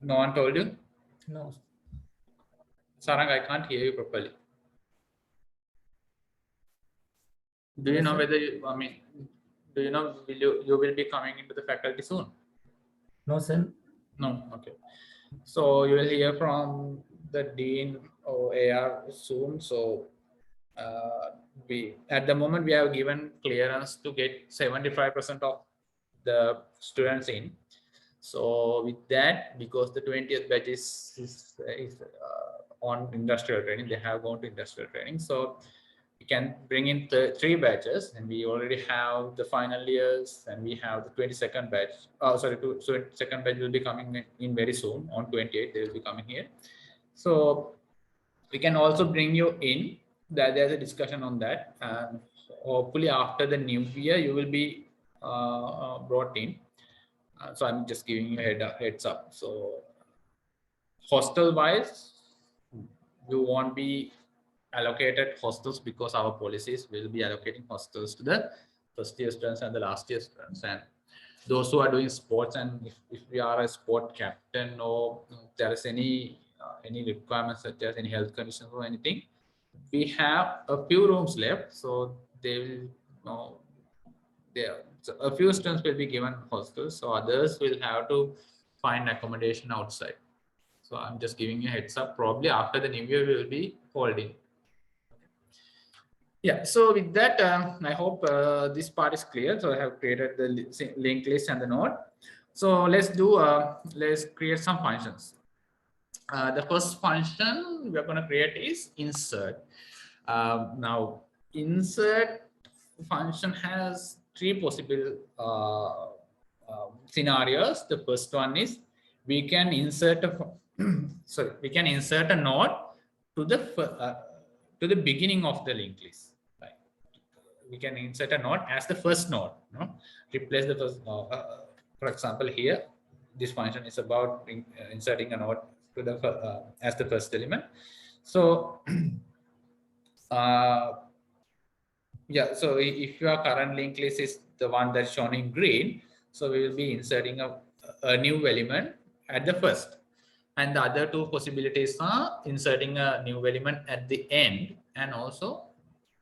No one told you? no. Sarang, I can't hear you properly. Do you Yes, know sir. whether do you know you will be coming into the faculty soon? No, sir. No, okay. So you will hear from the dean or AR soon. So we at the moment we have given clearance to get 75% of the students in. So with that, because the 20th batch is on industrial training, they have gone to industrial training. So we can bring in 3 batches, and we already have the final years, and we have the 22nd batch. So 22nd batch will be coming in very soon. On 28th, they will be coming here. So we can also bring you in. There's a discussion on that, and hopefully after the new year, you will be brought in. So I'm just giving you a heads up. So hostel wise, you won't be allocated hostels because our policies will be allocating hostels to the first year students and the last year students, and those who are doing sports, and if we are a sport captain or there is any requirements such as any health conditions or anything, we have a few rooms left, so they will so a few students will be given hostels, so others will have to find accommodation outside. So I'm just giving you a heads up. Probably after the new year, we will be holding. Yeah, so with that, I hope this part is clear. So I have created the linked list and the node. So let's create some functions. The first function we're going to create is insert. Now, insert function has 3 possible scenarios. The first one is we can insert a node to the beginning of the linked list. Right? We can insert a node as the first node. No? Replace the first. For example, here this function is about inserting a node to the as the first element. So yeah, so if your current linked list is the one that's shown in green, so we will be inserting a new element at the first. And the other two possibilities are inserting a new element at the end, and also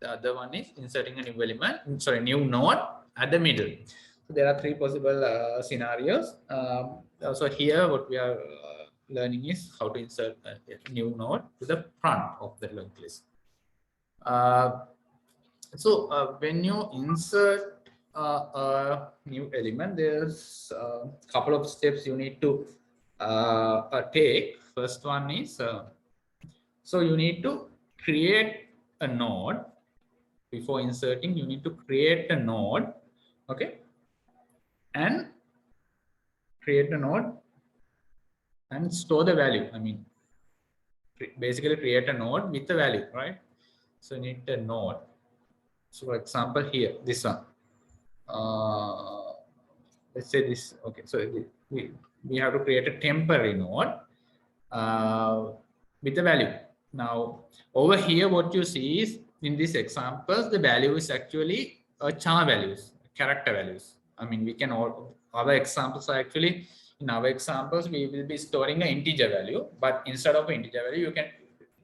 the other one is inserting a new element, sorry, new node at the middle. So there are three possible scenarios. So here what we are learning is how to insert a new node to the front of the linked list. When you insert a new element, there's a couple of steps you need to take. First one is, so you need to create a node. Before inserting, you need to create a node, okay, and create a node and store the value. I mean, basically create a node with the value, right? So you need a node. So for example, here, this one. Let's say this, okay, so we have to create a temporary node with the value. Now over here what you see is, in these examples, the value is actually char values, character values. I mean, we can all, our examples are actually, in our examples we will be storing an integer value, but instead of an integer value you can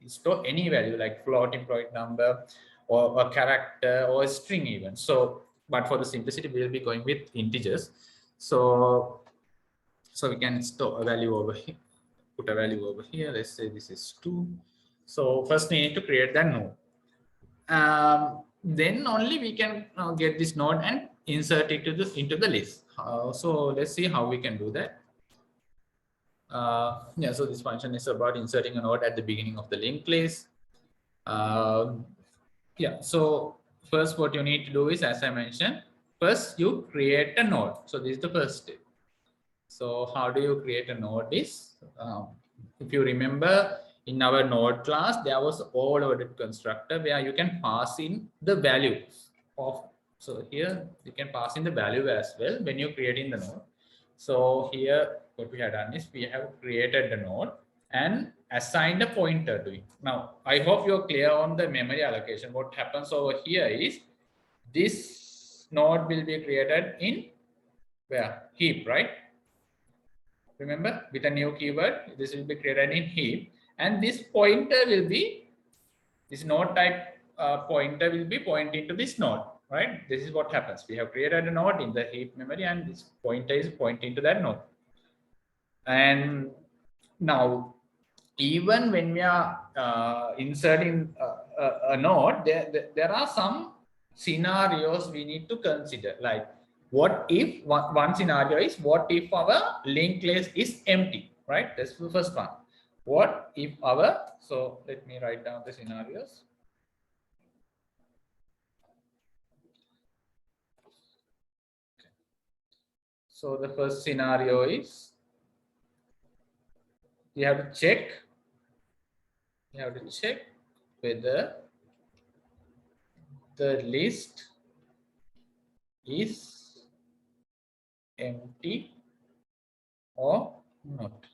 store any value like floating point number or a character or a string even. So but for the simplicity we will be going with integers. So we can store a value over here, put a value over here. Let's say this is 2. So first we need to create that node. Then only we can get this node and insert it into the list. So let's see how we can do that. Yeah, so this function is about inserting a node at the beginning of the linked list. Yeah, so first what you need to do is, as I mentioned, first you create a node. So this is the first step. So how do you create a node is, if you remember in our node class, there was all-loaded constructor where you can pass in the values of, so here you can pass in the value as well when you're creating the node. So here what we have done is we have created the node and assigned a pointer to it. Now, I hope you're clear on the memory allocation. What happens over here is this node will be created in where? Heap, right? Remember, with a new keyword, this will be created in heap, and this pointer will be, this node type pointer will be pointing to this node, right? This is what happens. We have created a node in the heap memory, and this pointer is pointing to that node. And now, even when we are inserting a node, there are some scenarios we need to consider. Like, what if one scenario is, what if our linked list is empty, right? That's the first one. What if our, so let me write down the scenarios. So the first scenario is, you have to check whether the list is empty or not.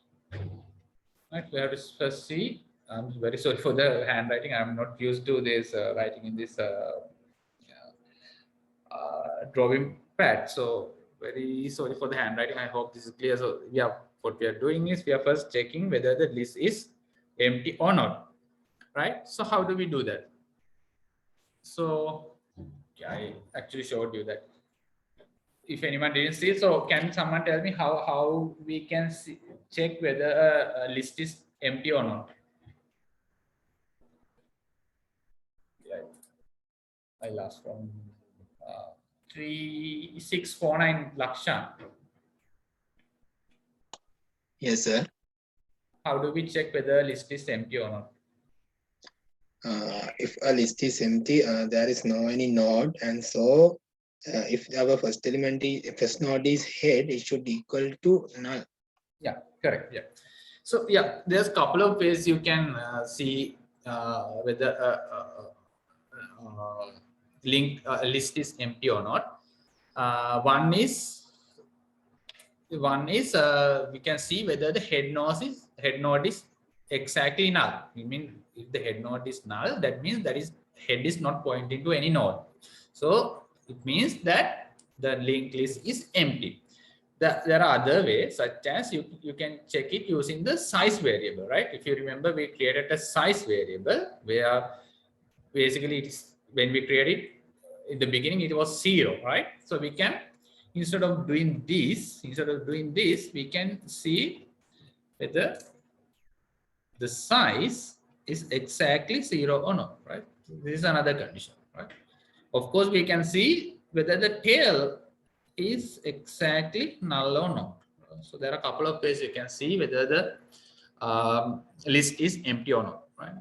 Right, we have to first see. I'm very sorry for the handwriting. I'm not used to this writing in this drawing pad. So very sorry for the handwriting. I hope this is clear. So yeah, what we are doing is we are first checking whether the list is empty or not. Right. So how do we do that? So yeah, I actually showed you that. If anyone didn't see, so can someone tell me how we can see, check whether a list is empty or not? Yeah, I'll ask from 3649 Lakshan. Yes, sir. How do we check whether a list is empty or not? If a list is empty, there is no any node, and so if our first element is, first node is head, it should equal to null. Yeah, correct. Yeah. So yeah, there's a couple of ways you can see whether a list is empty or not. One is we can see whether the head node is exactly null. I mean, if the head node is null, that means that is head is not pointing to any node. So it means that the linked list is empty. There are other ways, such as you can check it using the size variable, right? If you remember, we created a size variable where basically it's when we created it in the beginning, it was 0, right? So we can, instead of doing this, we can see whether the size is exactly 0 or not, right? This is another condition, right? Of course, we can see whether the tail is exactly null or not. So there are a couple of ways you can see whether the list is empty or not, right?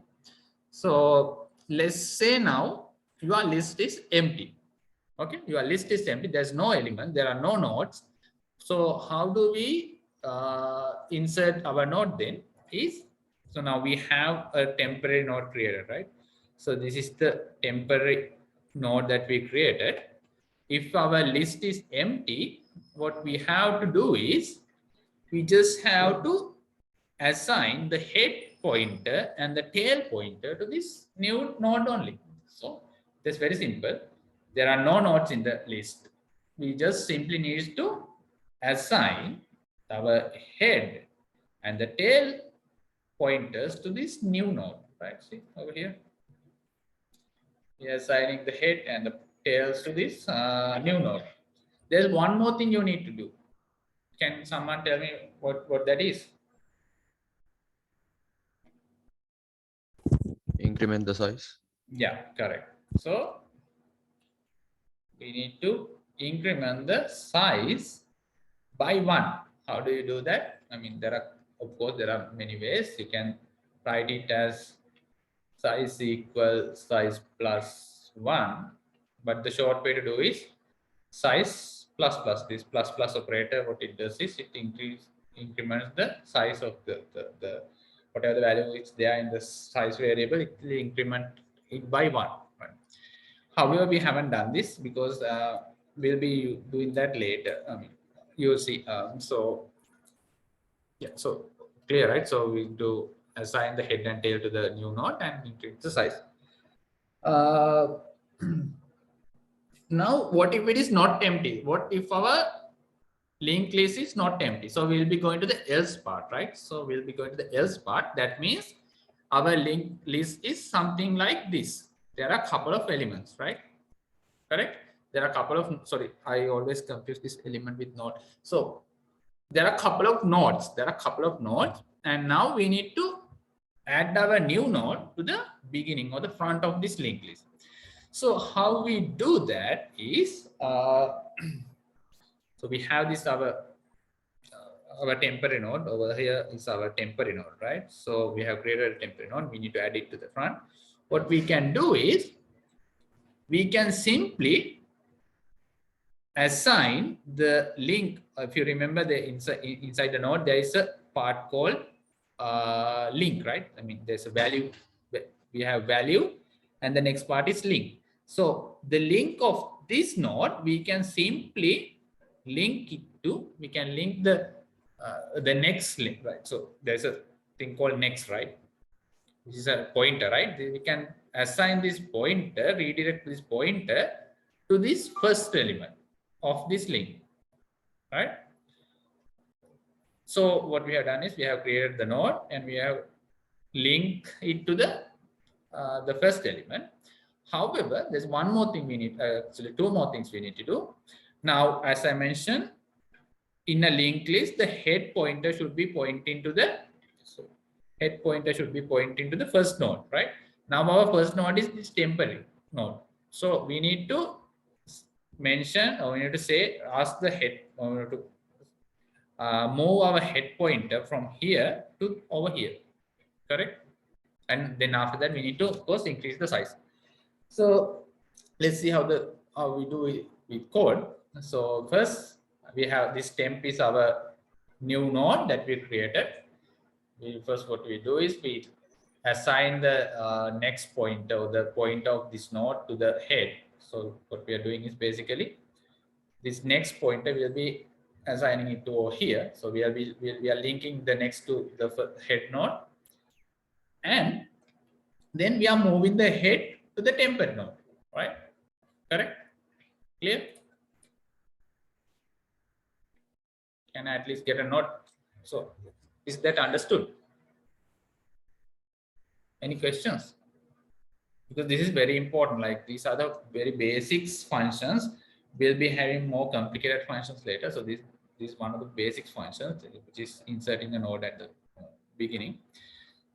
So let's say now your list is empty. Okay, your list is empty. There's no element. There are no nodes. So how do we insert our node then? So now we have a temporary node created, right? So this is the temporary node that we created. If our list is empty, what we have to do is we just have to assign the head pointer and the tail pointer to this new node only. So that's very simple. There are no nodes in the list. We just simply need to assign our head and the tail pointers to this new node, right? See over here. We are assigning the head and the tails to this new node. There's one more thing you need to do. Can someone tell me what that is? Increment the size. Yeah, correct. So we need to increment the size by 1. How do you do that? I mean, of course, there are many ways. You can write it as size equal size plus 1. But the short way to do is size plus plus. This plus plus operator, what it does is it increments the size of the whatever the value is there in the size variable, it will increment it by 1. Right? However, we haven't done this because we'll be doing that later. I mean, you'll see. So yeah, so clear, right? So we do assign the head and tail to the new node and increase the size. Now, what if it is not empty? What if our linked list is not empty? So we'll be going to the else part, right? So we'll be going to the else part. That means our linked list is something like this. There are a couple of elements, right? Correct? There are a couple of, sorry, I always confuse this element with node. So there are a couple of nodes. And now we need to add our new node to the beginning or the front of this linked list. So how we do that is, so we have this our temporary node over here is our temporary node, right? So we have created a temporary node. We need to add it to the front. What we can do is we can simply assign the link. If you remember, the inside the node there is a part called link, right? I mean, there's a value. We have value, and the next part is link. So the link of this node, we can simply link it to. We can link the next link, right? So there's a thing called next, right? This is a pointer, right? We can assign this pointer, redirect this pointer to this first element of this link, right? So what we have done is we have created the node and we have linked it to the first element. However, there's one more thing we need, actually two more things we need to do. Now, as I mentioned, in a linked list, the head pointer should be pointing to the first node, right? Now our first node is this temporary node. So we need to mention, or we need to say, ask the head to move our head pointer from here to over here, correct? And then after that, we need to, of course, increase the size. So let's see how we do it with code. So first, we have this temp is our new node that we created. First, what we do is we assign the next pointer, or the pointer of this node, to the head. So what we are doing is basically this next pointer will be assigning it to over here. So we are linking the next to the head node, and then we are moving the head to the tempered node, right? Correct? Clear? can I at least get a node? So is that understood? Any questions? Because this is very important. Like these are the very basics functions. We'll be having more complicated functions later. So this is one of the basic functions, which is inserting a node at the beginning.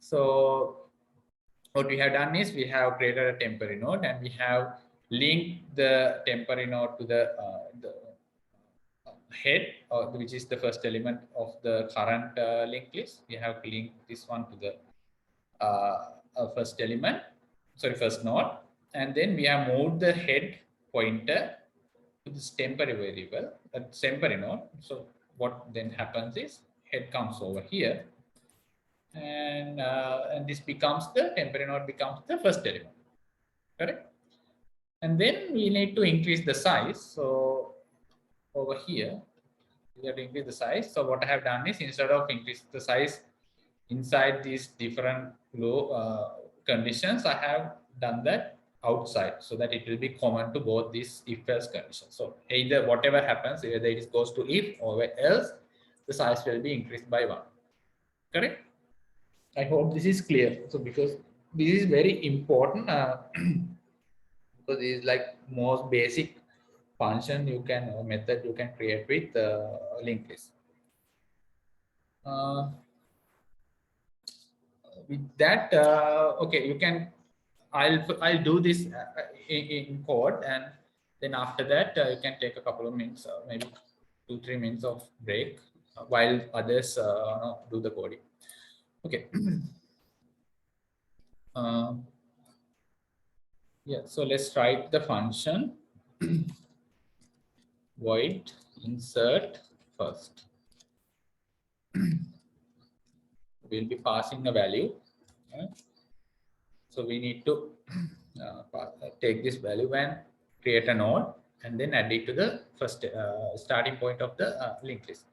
So what we have done is we have created a temporary node and we have linked the temporary node to the head, which is the first element of the current linked list. We have linked this one to the first node, and then we have moved the head pointer to this temporary variable, a temporary node. So what then happens is head comes over here, and this becomes the temporary node becomes the first element, correct? And then we need to increase the size. So over here, we have to increase the size. So what I have done is instead of increase the size inside these different conditions, I have done that outside so that it will be common to both these if else conditions. So either whatever happens, either it goes to if or else, the size will be increased by 1. Correct? I hope this is clear. So because this is very important because it is like most basic function you can method you can create with linked list. With that, okay, you can. I'll do this in code, and then after that you can take a couple of minutes, maybe 2-3 minutes of break while others do the coding. Okay. Yeah. So let's write the function void insert first. We'll be passing a value. Right? So we need to take this value and create a node and then add it to the first starting point of the linked list.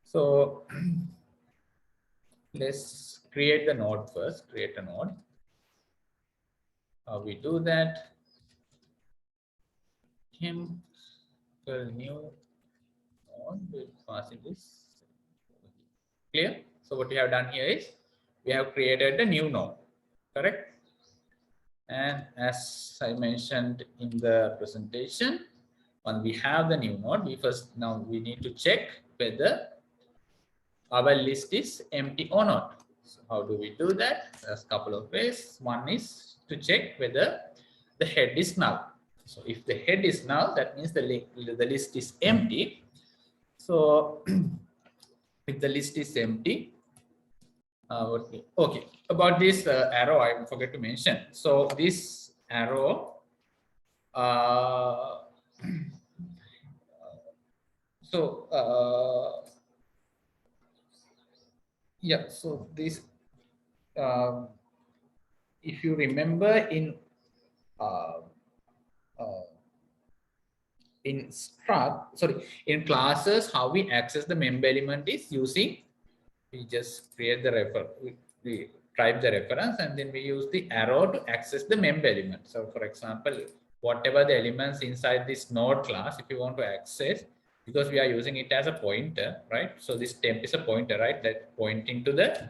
So let's create the node first, create a node. How we do that? New node, we'll pass in this. Clear? So what we have done here is we have created a new node, correct? And as I mentioned in the presentation, when we have the new node, we need to check whether our list is empty or not. So how do we do that? There's a couple of ways. One is to check whether the head is null. So if the head is null, that means the list is empty. So if the list is empty, okay, about this arrow, I forgot to mention. So this arrow, yeah, so this, if you remember in in classes, how we access the member element is using, we just create the we type the reference and then we use the arrow to access the member element. So for example, whatever the elements inside this node class, if you want to access, because we are using it as a pointer, right? So this temp is a pointer, right? That pointing to the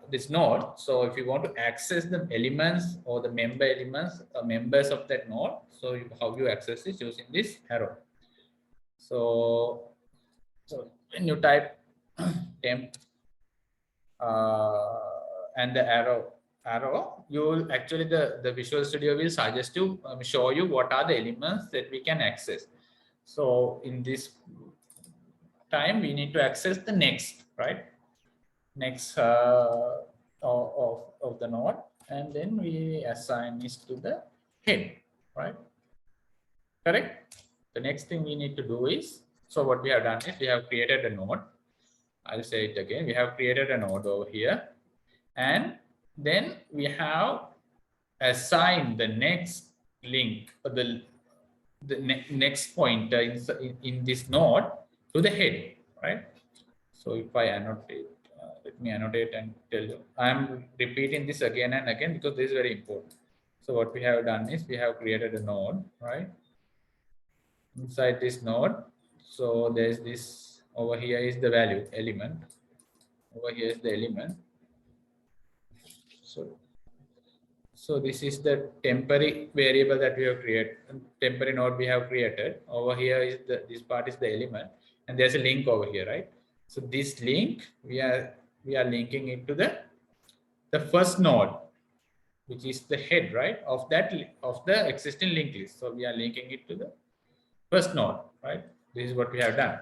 this node. So if you want to access the elements or the member elements, members of that node, so how you access is using this arrow. So when you type temp and the arrow, you will actually the Visual Studio will suggest to show you what are the elements that we can access. So in this time, we need to access the next, right? Next of the node, and then we assign this to the head, right? Correct? The next thing we need to do is, so what we have done is we have created a node. I'll say it again. We have created a node over here, and then we have assigned the next link, or the next pointer in this node to the head, right? So if I annotate, let me annotate and tell you. I'm repeating this again and again because this is very important. So what we have done is we have created a node, right? Inside this node, so there's this Over here is the value element. Over here is the element. So this is the temporary variable that we have created, temporary node we have created. Over here is this part is the element, and there's a link over here, right? So this link we are linking it to the first node, which is the head, right, of the existing linked list. So we are linking it to the first node, right? This is what we have done.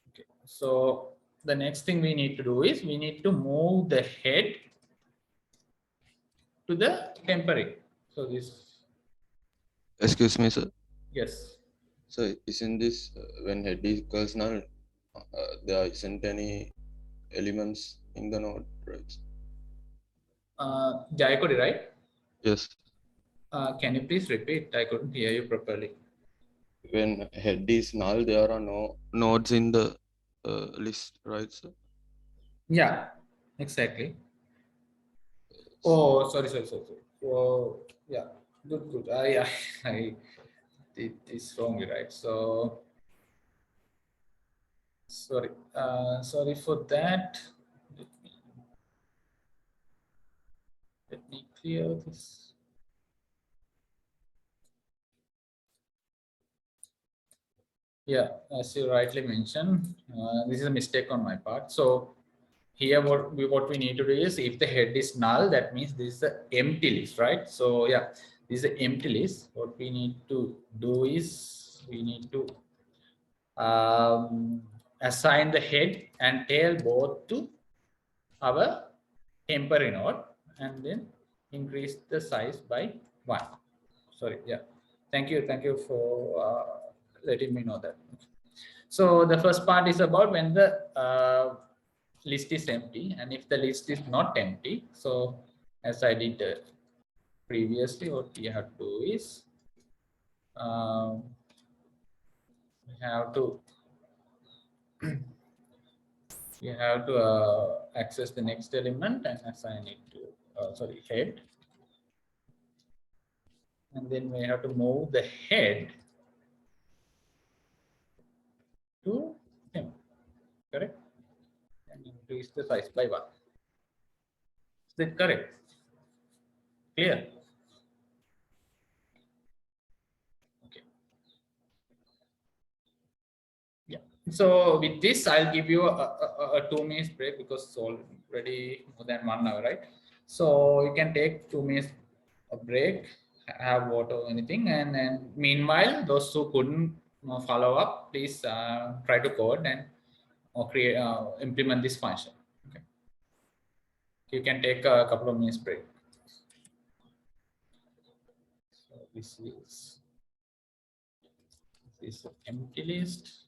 Okay. So the next thing we need to do is we need to move the head to the temporary. So this, Excuse me, sir. yes. So isn't this when head equals null, there isn't any elements in the node, right? Jayakodi, right? Yes. Can you please repeat? I couldn't hear you properly. When head is null, there are no nodes in the list, right, sir? Yeah, exactly. Oh, sorry. Oh, yeah, good. I did this wrongly, right? So sorry for that. Let me clear this. Yeah, as you rightly mentioned, this is a mistake on my part. So here what we need to do is, if the head is null, that means this is an empty list, right? So yeah, this is an empty list. What we need to do is we need to assign the head and tail both to our temporary node, and then increase the size by 1. Sorry, yeah. Thank you for letting me know that. So the first part is about when the list is empty, and if the list is not empty, so as I did previously, what we have to do is we have to access the next element and assign it to head, and then we have to move the head to him, correct, and increase the size by 1. Is that correct? Clear? Okay. Yeah. So with this, I'll give you a 2 minutes break, because it's already more than 1 hour, right? So you can take 2 minutes a break, have water or anything, and then meanwhile, those who couldn't follow up, please try to code and or create implement this function. Okay. You can take a couple of minutes break. So this is empty list.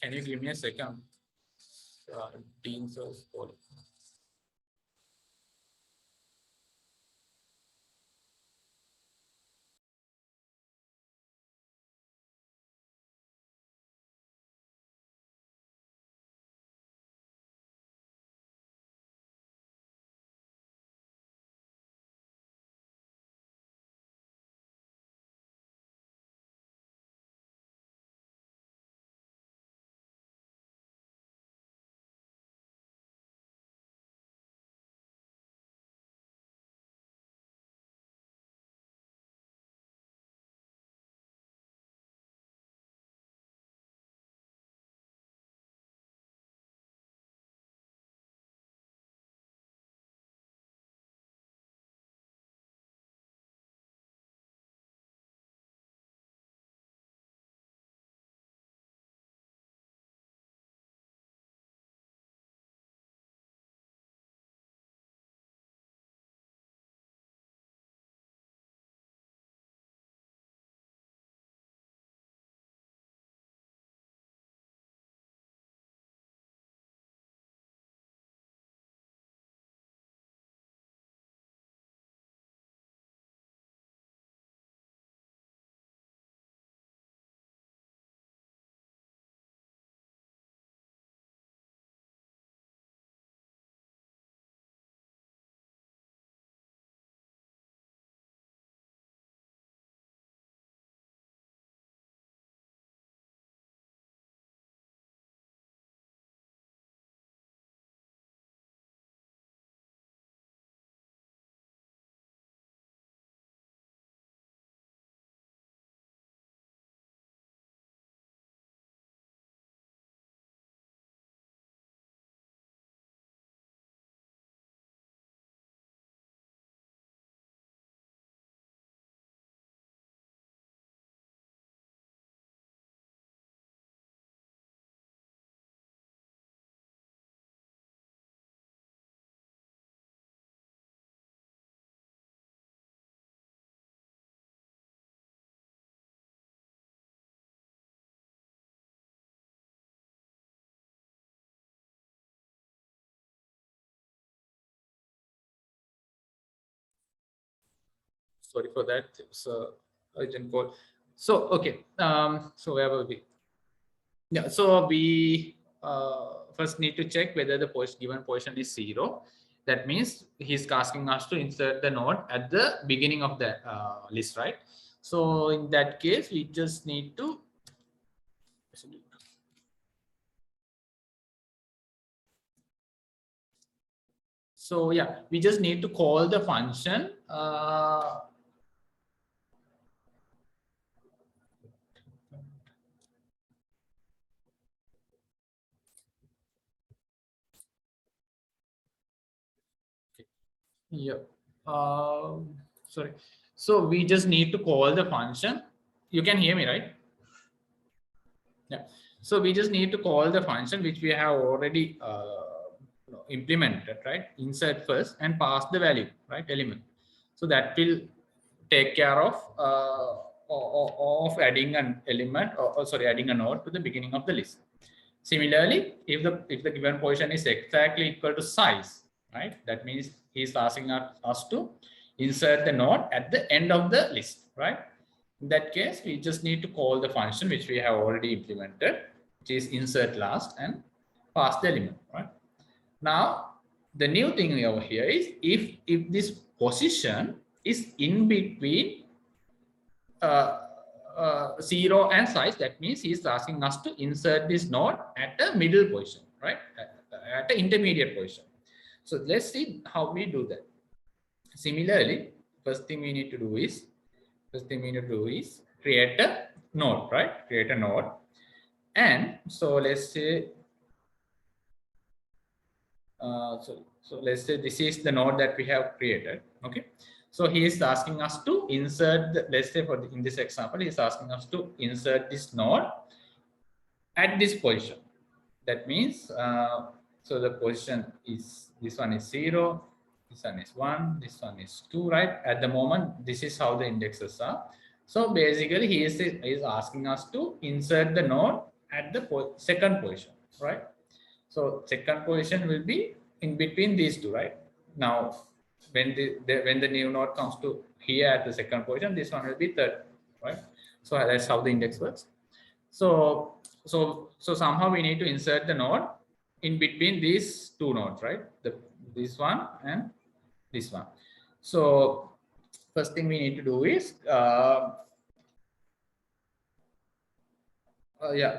Can you give me a second? Dean source code. Sorry for that. It's a urgent call. So okay. So where were we? Yeah. So we first need to check whether the given position is 0. That means he's asking us to insert the node at the beginning of the list, right? So in that case, we just need to. So yeah, we just need to call the function. Yeah. Sorry. So we just need to call the function. You can hear me, right? Yeah. So we just need to call the function which we have already implemented, right? Insert first and pass the value, right? Element. So that will take care of adding an element, or sorry, adding a node to the beginning of the list. Similarly, if the given position is exactly equal to size, right? That means he's asking us to insert the node at the end of the list, right? In that case, we just need to call the function which we have already implemented, which is insert last and pass the element, right? Now, the new thing over here is if this position is in between 0 and size, that means he's asking us to insert this node at a middle position, right? At an intermediate position. So let's see how we do that. Similarly, first thing we need to do is create a node, right? Create a node. And so let's say, so let's say this is the node that we have created. Okay. So he is asking us to insert, let's say in this example, he is asking us to insert this node at this position. That means, so the position is, this one is 0, this one is 1, this one is 2, right? At the moment, this is how the indexes are. So basically he is asking us to insert the node at the second position, right? So second position will be in between these two, right? Now, when the new node comes to here at the second position, this one will be third, right? So that's how the index works. So somehow we need to insert the node in between these two nodes, right? This one and this one. So first thing we need to do is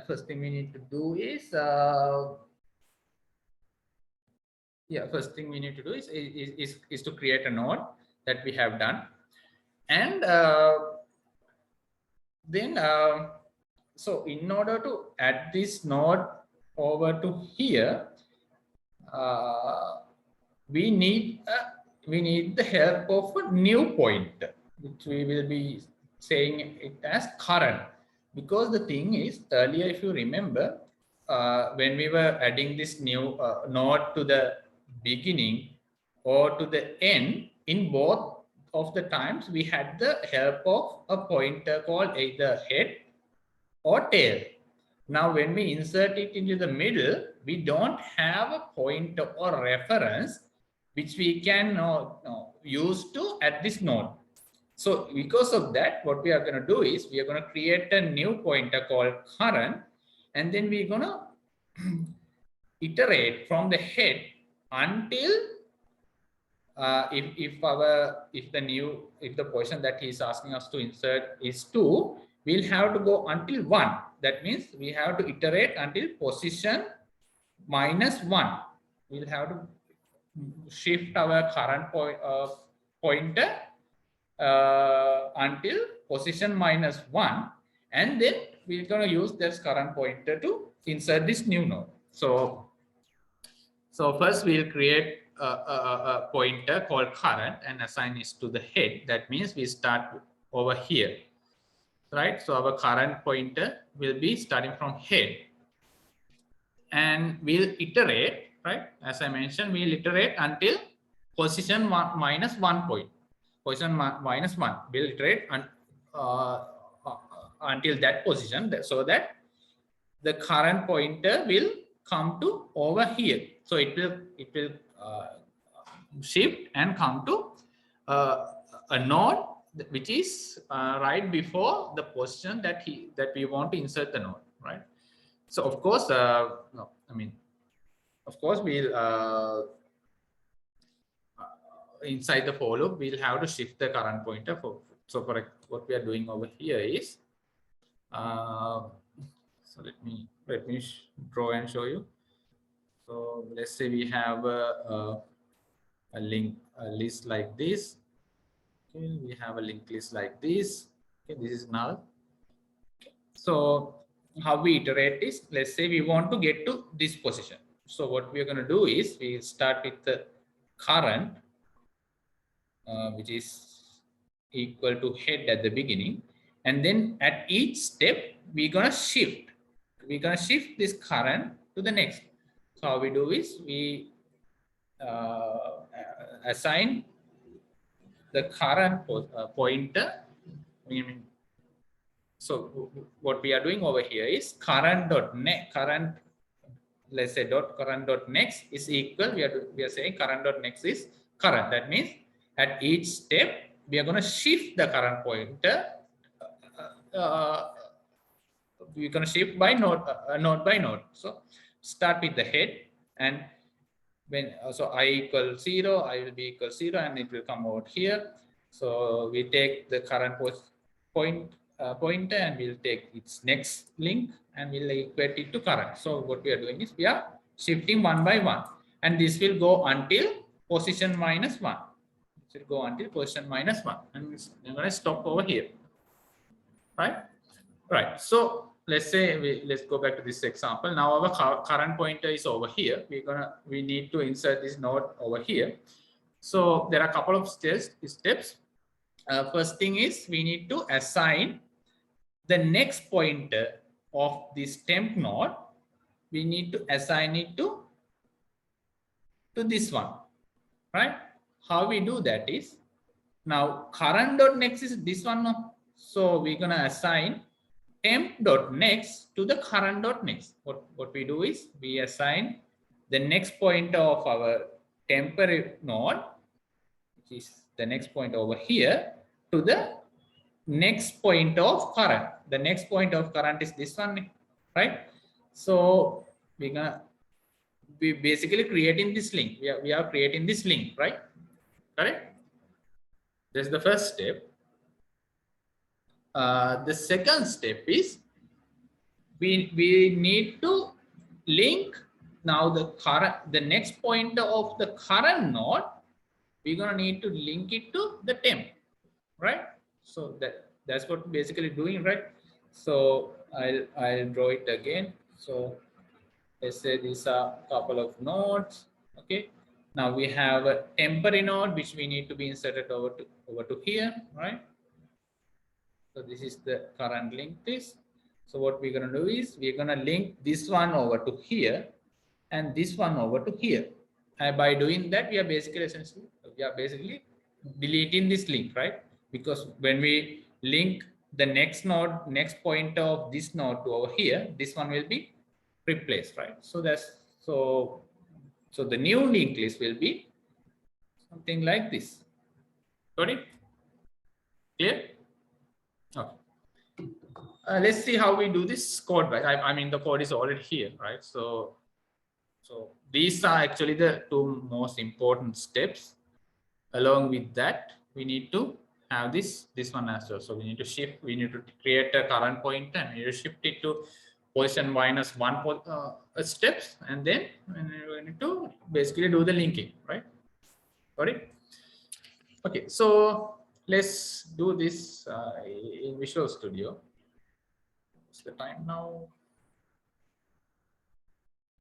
first thing we need to do is first thing we need to do is to create a node that we have done, and then so in order to add this node over to here, we need the help of a new pointer, which we will be saying it as current. Because the thing is, earlier, if you remember, when we were adding this new node to the beginning or to the end, in both of the times, we had the help of a pointer called either head or tail. Now, when we insert it into the middle, we don't have a pointer or reference which we can use to add this node. So because of that, what we are going to do is we are going to create a new pointer called current, and then we're going to iterate from the head until if the position that he is asking us to insert is 2, we'll have to go until 1. That means we have to iterate until position -1. We'll have to shift our current pointer until position -1, and then we're going to use this current pointer to insert this new node. So first we'll create a pointer called current and assign it to the head. That means we start over here, right? So our current pointer will be starting from head, and we'll iterate, right? As I mentioned, we'll iterate until position -1 point. Position -1. We'll iterate until that position, so that the current pointer will come to over here. So it will shift and come to a node which is right before the position that we want to insert the node, right? So of course, we'll inside the for loop, we'll have to shift the current pointer. So for what we are doing over here is so let me draw and show you. So let's say we have a list like this. Okay, we have a linked list like this. Okay, this is null. So how we iterate is, let's say we want to get to this position. So what we are going to do is we start with the current, which is equal to head at the beginning, and then at each step we're going to shift. We're going to shift this current to the next. So how we do is we assign the current pointer. So what we are doing over here is current, let's say current dot next is equal. We are saying current dot next is current. That means at each step we are going to shift the current pointer. We're going to shift by node by node. So start with the head, and when so I equal 0, I will be equal 0, and it will come out here. So we take the current pointer and we'll take its next link and we'll equate it to current. So what we are doing is we are shifting 1 by 1, and this will go until position -1. It will go until position -1, and I'm going to stop over here, right? Right. So let's say let's go back to this example. Now our current pointer is over here. We need to insert this node over here. So there are a couple of steps. First thing is we need to assign the next pointer of this temp node. We need to assign it to this one, right? How we do that is, now current dot next is this one. No? So we're gonna assign temp.next to the current.next. What we do is we assign the next pointer of our temporary node, which is the next point over here, to the next point of current. The next point of current is this one, right? So we basically creating this link. We are creating this link, right? Correct? This is the first step. The second step is we need to link now the next pointer of the current node. We're gonna need to link it to the temp, right? So that's what we're basically doing, right? So I'll draw it again. So let's say these are a couple of nodes. Okay, now we have a temporary node which we need to be inserted over to here, right? So this is the current link list. So what we're going to do is we're going to link this one over to here and this one over to here. And by doing that, we are basically deleting this link, right? Because when we link the next pointer of this node to over here, this one will be replaced, right? So so the new linked list will be something like this. Got it? Clear? Okay. Let's see how we do this code. Right? I mean, the code is already here, right? So these are actually the two most important steps. Along with that, we need to have this one as well. So we need to create a current pointer and we need to shift it to position -1 steps, and then we need to basically do the linking, right? Got it? Okay, so let's do this in Visual Studio. What's the time now?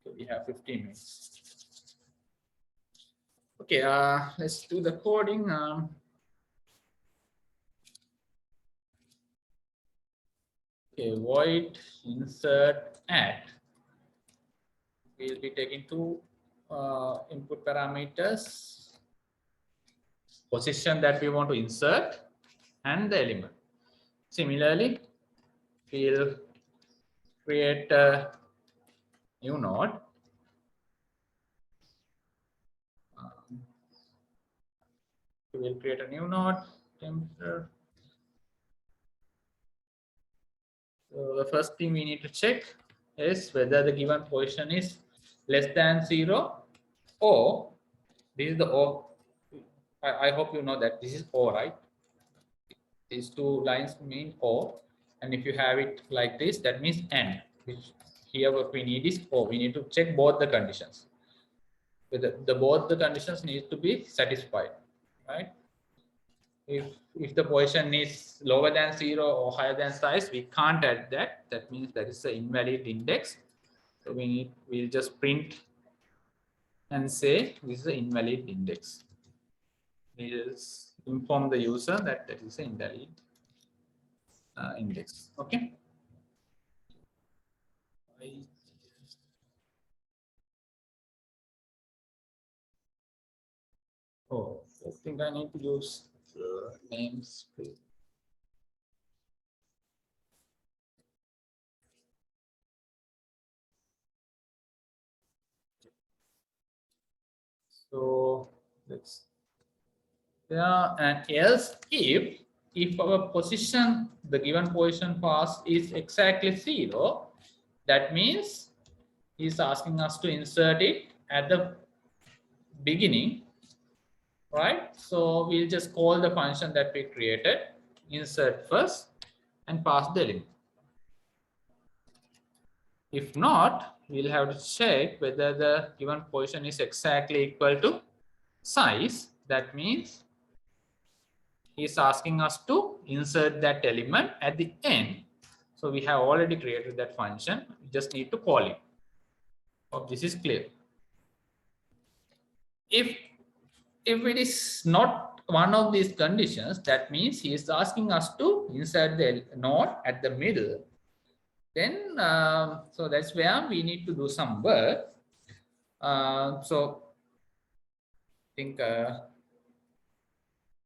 Okay, we have 15 minutes. Okay, let's do the coding. Okay, void insert add. We'll be taking two input parameters: position that we want to insert and the element. Similarly, we'll create a new node. We will create a new node. Temperature. So the first thing we need to check is whether the given position is less than 0, or this is the O. I hope you know that this is O, right? These two lines mean O, and if you have it like this, that means N, which here what we need is O. We need to check both the conditions. Whether both the conditions need to be satisfied, right? If the position is lower than 0 or higher than size, we can't add that. That means that is an invalid index. So we'll just print and say this is an invalid index. We'll inform the user that that is an invalid index. Okay. Oh, I think I need to use names. So let's, yeah, and else if our position, the given position pass is exactly 0, that means he's asking us to insert it at the beginning, right? So we'll just call the function that we created, insert first, and pass the element. If not, we'll have to check whether the given position is exactly equal to size. That means he's asking us to insert that element at the end. So we have already created that function. We just need to call it. Hope this is clear. If it is not one of these conditions, that means he is asking us to insert the node at the middle. Then so that's where we need to do some work. So I think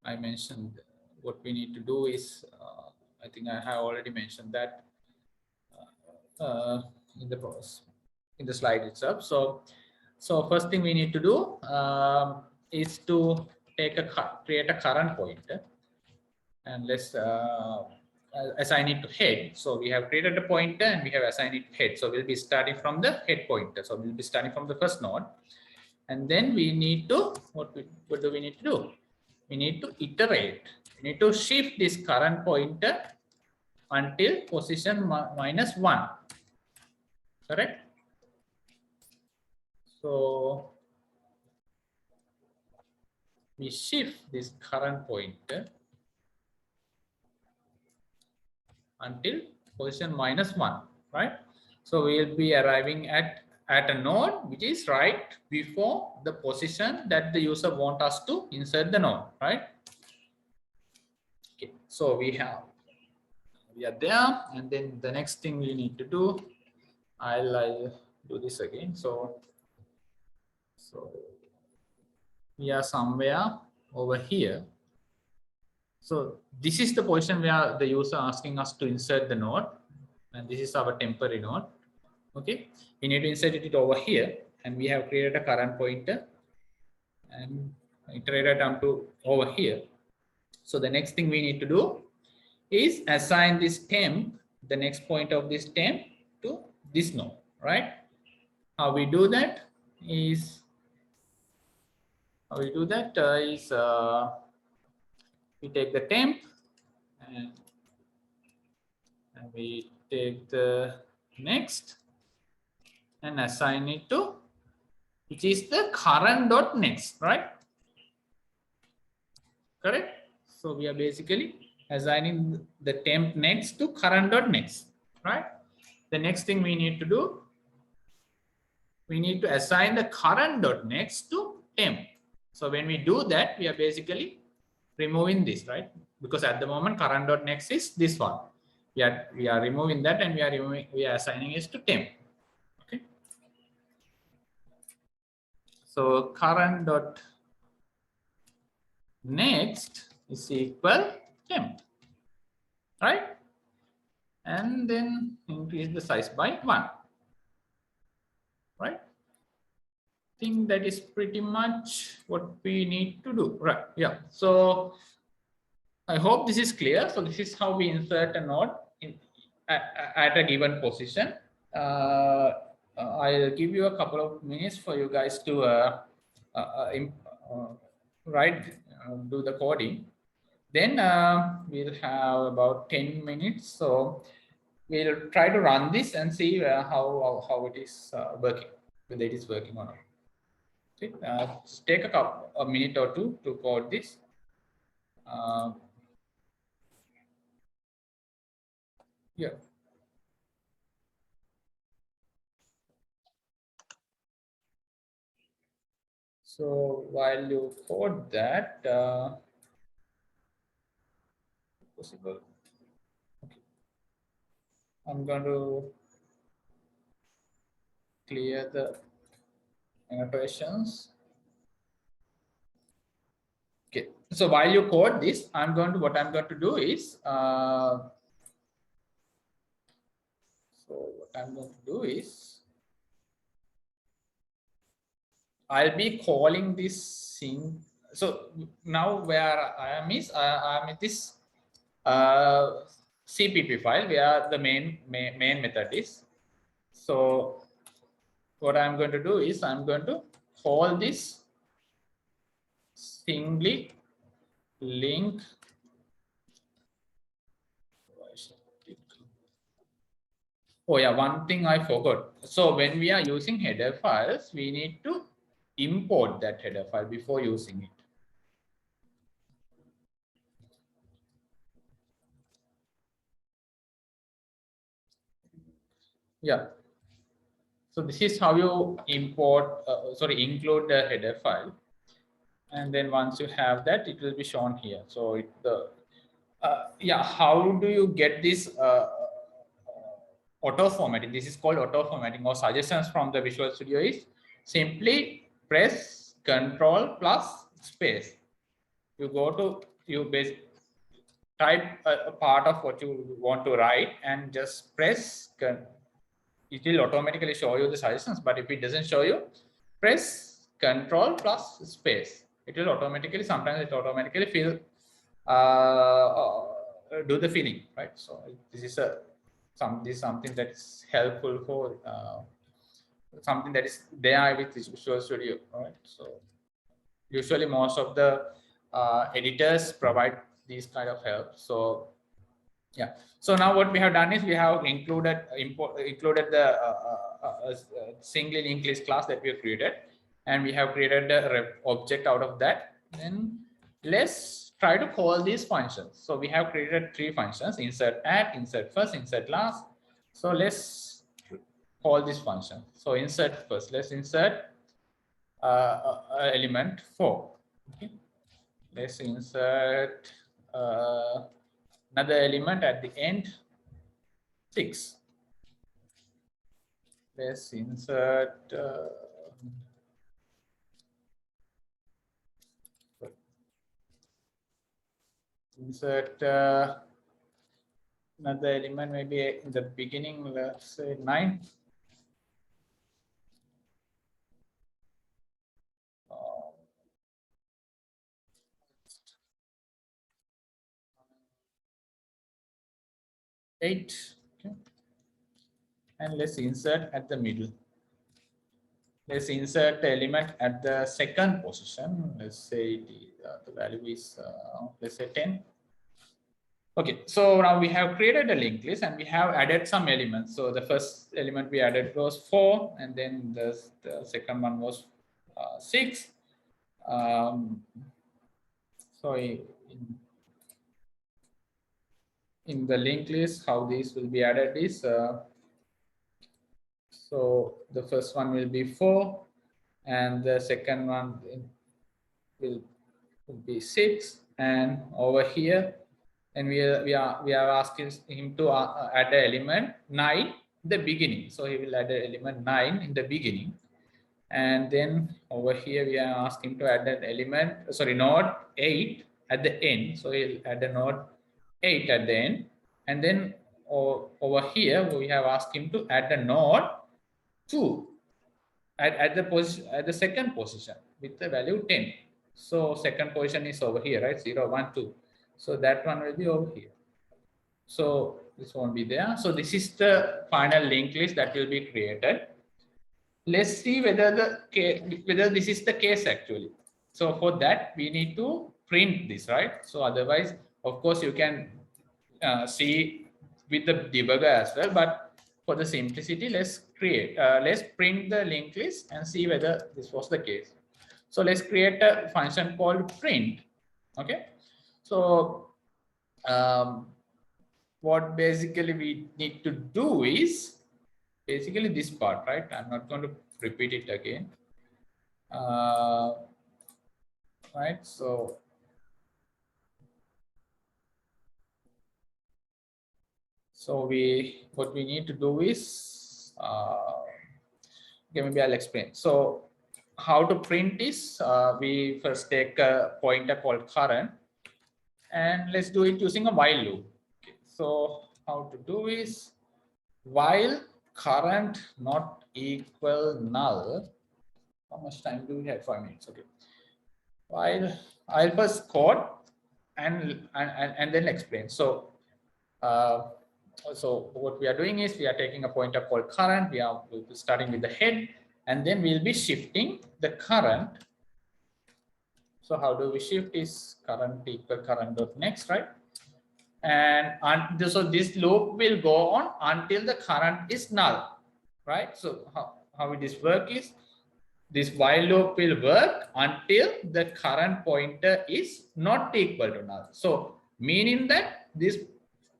I mentioned what we need to do is I think I have already mentioned that in the process, in the slide itself. So first thing we need to do is to create a current pointer, and let's assign it to head. So we have created a pointer and we have assigned it to head. So we'll be starting from the head pointer. So we'll be starting from the first node, and then we need to what do we need to do? We need to iterate. We need to shift this current pointer until position -1. Correct? So we shift this current pointer until position -1, right? So we will be arriving at a node which is right before the position that the user wants us to insert the node, right? Okay, so we are there, and then the next thing we need to do, I'll do this again. So we are somewhere over here. So this is the position where the user asking us to insert the node, and this is our temporary node. Okay, we need to insert it over here, and we have created a current pointer and iterated down to over here. So the next thing we need to do is assign this temp, the next point of this temp, to this node, right? How we do that is we take the temp and we take the next and assign it to which is the current dot next, right? Correct. So we are basically assigning the temp next to current dot next, right? The next thing we need to do, we need to assign the current dot next to temp. So when we do that, we are basically removing this, right? Because at the moment current dot next is this one. We are removing that, and we are assigning it to temp. Okay. So current dot next is equal temp, right? And then increase the size by 1, right? I think that is pretty much what we need to do, right? Yeah. So I hope this is clear. So this is how we insert a node at a given position. I'll give you a couple of minutes for you guys to do the coding. Then we'll have about 10 minutes. So we'll try to run this and see how it is working, whether it is working or not. Okay. Just take a minute or two to code this. Yeah. So while you code that, possible. Okay. I'm going to clear the annotations. Okay. So while you code this, what I'm going to do is I'll be calling this thing. So now where I am is I'm in this CPP file where the main method is. So what I'm going to do is I'm going to call this singly link. Oh yeah, one thing I forgot. So when we are using header files, we need to import that header file before using it. Yeah. So this is how you include the header file. And then once you have that, it will be shown here. So how do you get this auto formatting? This is called auto formatting, or suggestions from the Visual Studio is simply press Ctrl plus space. You type a part of what you want to write and just press, it will automatically show you the suggestions. But if it doesn't show you, press Control plus space. It will automatically, sometimes it automatically fill, do the filling, right? So this is something that is helpful for something that is there with Visual Studio, right? So usually most of the editors provide these kind of help. So yeah. So now what we have done is we have included the single linked list class that we have created, and we have created the object out of that. Then let's try to call these functions. So we have created 3 functions: insert at, insert first, insert last. So let's call this function. So insert first. Let's insert element 4. Okay. Let's insert another element at the end, 6. Let's insert another element, maybe in the beginning, let's say 9. 8. Okay. And let's insert at the middle. Let's insert the element at the second position. Let's say the value is let's say 10. Okay, so now we have created a linked list and we have added some elements. So the first element we added was 4, and then the second one was 6. So in the linked list, how these will be added is so the first one will be 4, and the second one will be 6, and over here, and we are asking him to add the element 9 in the beginning. So he will add the element 9 in the beginning, and then over here we are asking to add an element, sorry, node 8 at the end. So he'll add a node 8 at the end, and then over here we have asked him to add a node 2 at the second position with the value 10. So second position is over here, right? 0, 1, 2. So that one will be over here. So this won't be there. So this is the final linked list that will be created. Let's see whether this is the case actually. So for that we need to print this, right? So otherwise, of course, you can see with the debugger as well, but for the simplicity, let's print the linked list and see whether this was the case. So let's create a function called print. Okay. So what basically we need to do is basically this part, right? I'm not going to repeat it again. Right. So what we need to do is okay, maybe I'll explain. So how to print this? We first take a pointer called current, and let's do it using a while loop. Okay. So how to do is while current not equal null. How much time do we have? 5 minutes. Okay. While I'll first code and then explain. So so what we are doing is we are taking a pointer called current. We'll be starting with the head, and then we'll be shifting the current. So how do we shift is current equal current dot next, right? And so this loop will go on until the current is null, right? So how this work is this while loop will work until the current pointer is not equal to null. So meaning that this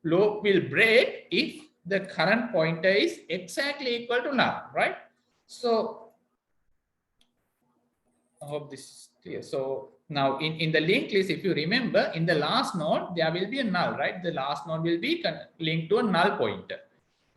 loop will break if the current pointer is exactly equal to null, right? So I hope this is clear. So now in the linked list, if you remember, in the last node, there will be a null, right? The last node will be linked to a null pointer.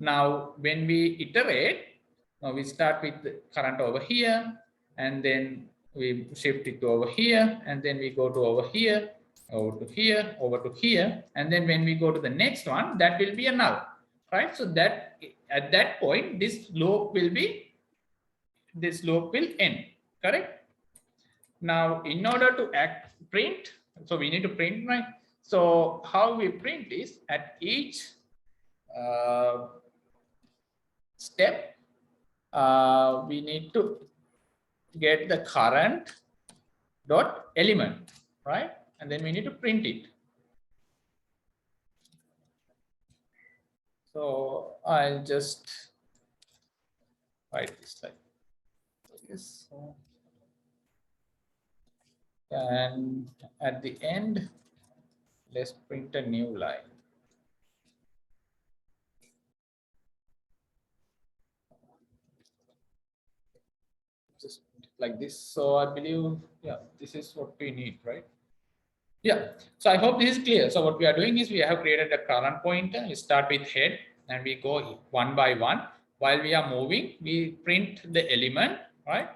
Now, when we iterate, now we start with the current over here, and then we shift it to over here, and then we go to over here, over to here, and then when we go to the next one, that will be a null, right? So that at that point, this loop will end, correct? Now, in order to print, so we need to print, right? So how we print is at each step, we need to get the current dot element, right? And then we need to print it. So I'll just write this like this. And at the end, let's print a new line. Just like this. So I believe, yeah, this is what we need, right? Yeah. So I hope this is clear. So what we are doing is we have created a current pointer. We start with head and we go one by one. While we are moving, we print the element, right?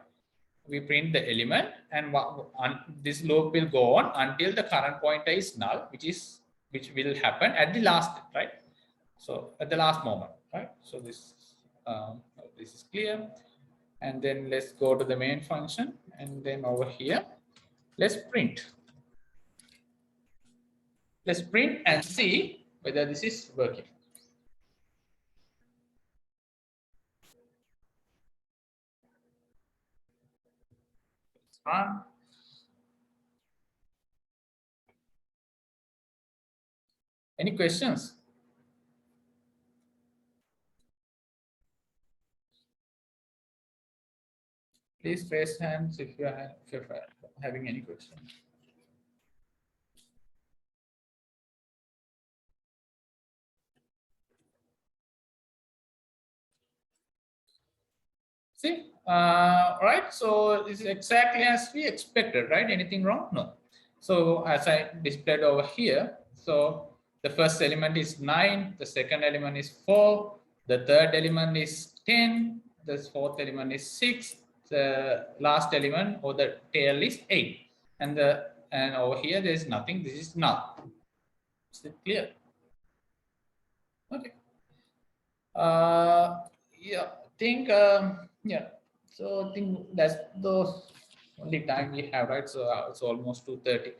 We print the element, and this loop will go on until the current pointer is null, which will happen at the last, right? So at the last moment, right? So this is clear. And then let's go to the main function, and then over here, let's print. Let's print and see whether this is working. Let's run. Any questions? Please raise hands if you're having any questions. See, right? So this is exactly as we expected, right? Anything wrong? No. So as I displayed over here, so the first element is 9, the second element is 4, the third element is 10, the fourth element is 6, the last element or the tail is 8, and over here there is nothing. This is null. Is it clear? Okay. Yeah, I think yeah. So I think that's the only time we have, right? So it's almost 2:30.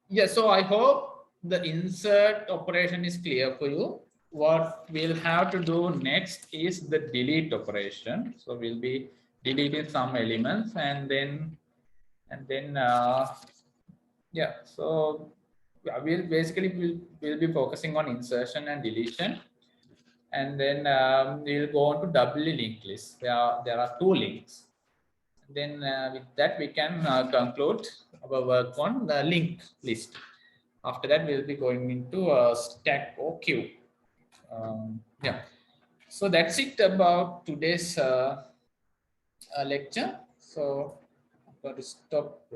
Yeah. So I hope the insert operation is clear for you. What we'll have to do next is the delete operation. So we'll be deleting some elements, and then yeah. So we'll be focusing on insertion and deletion. And then we'll go on to doubly linked list. There are 2 links. Then with that we can conclude our work on the linked list. After that we'll be going into a stack or queue. Yeah. So that's it about today's lecture. So I'm going to stop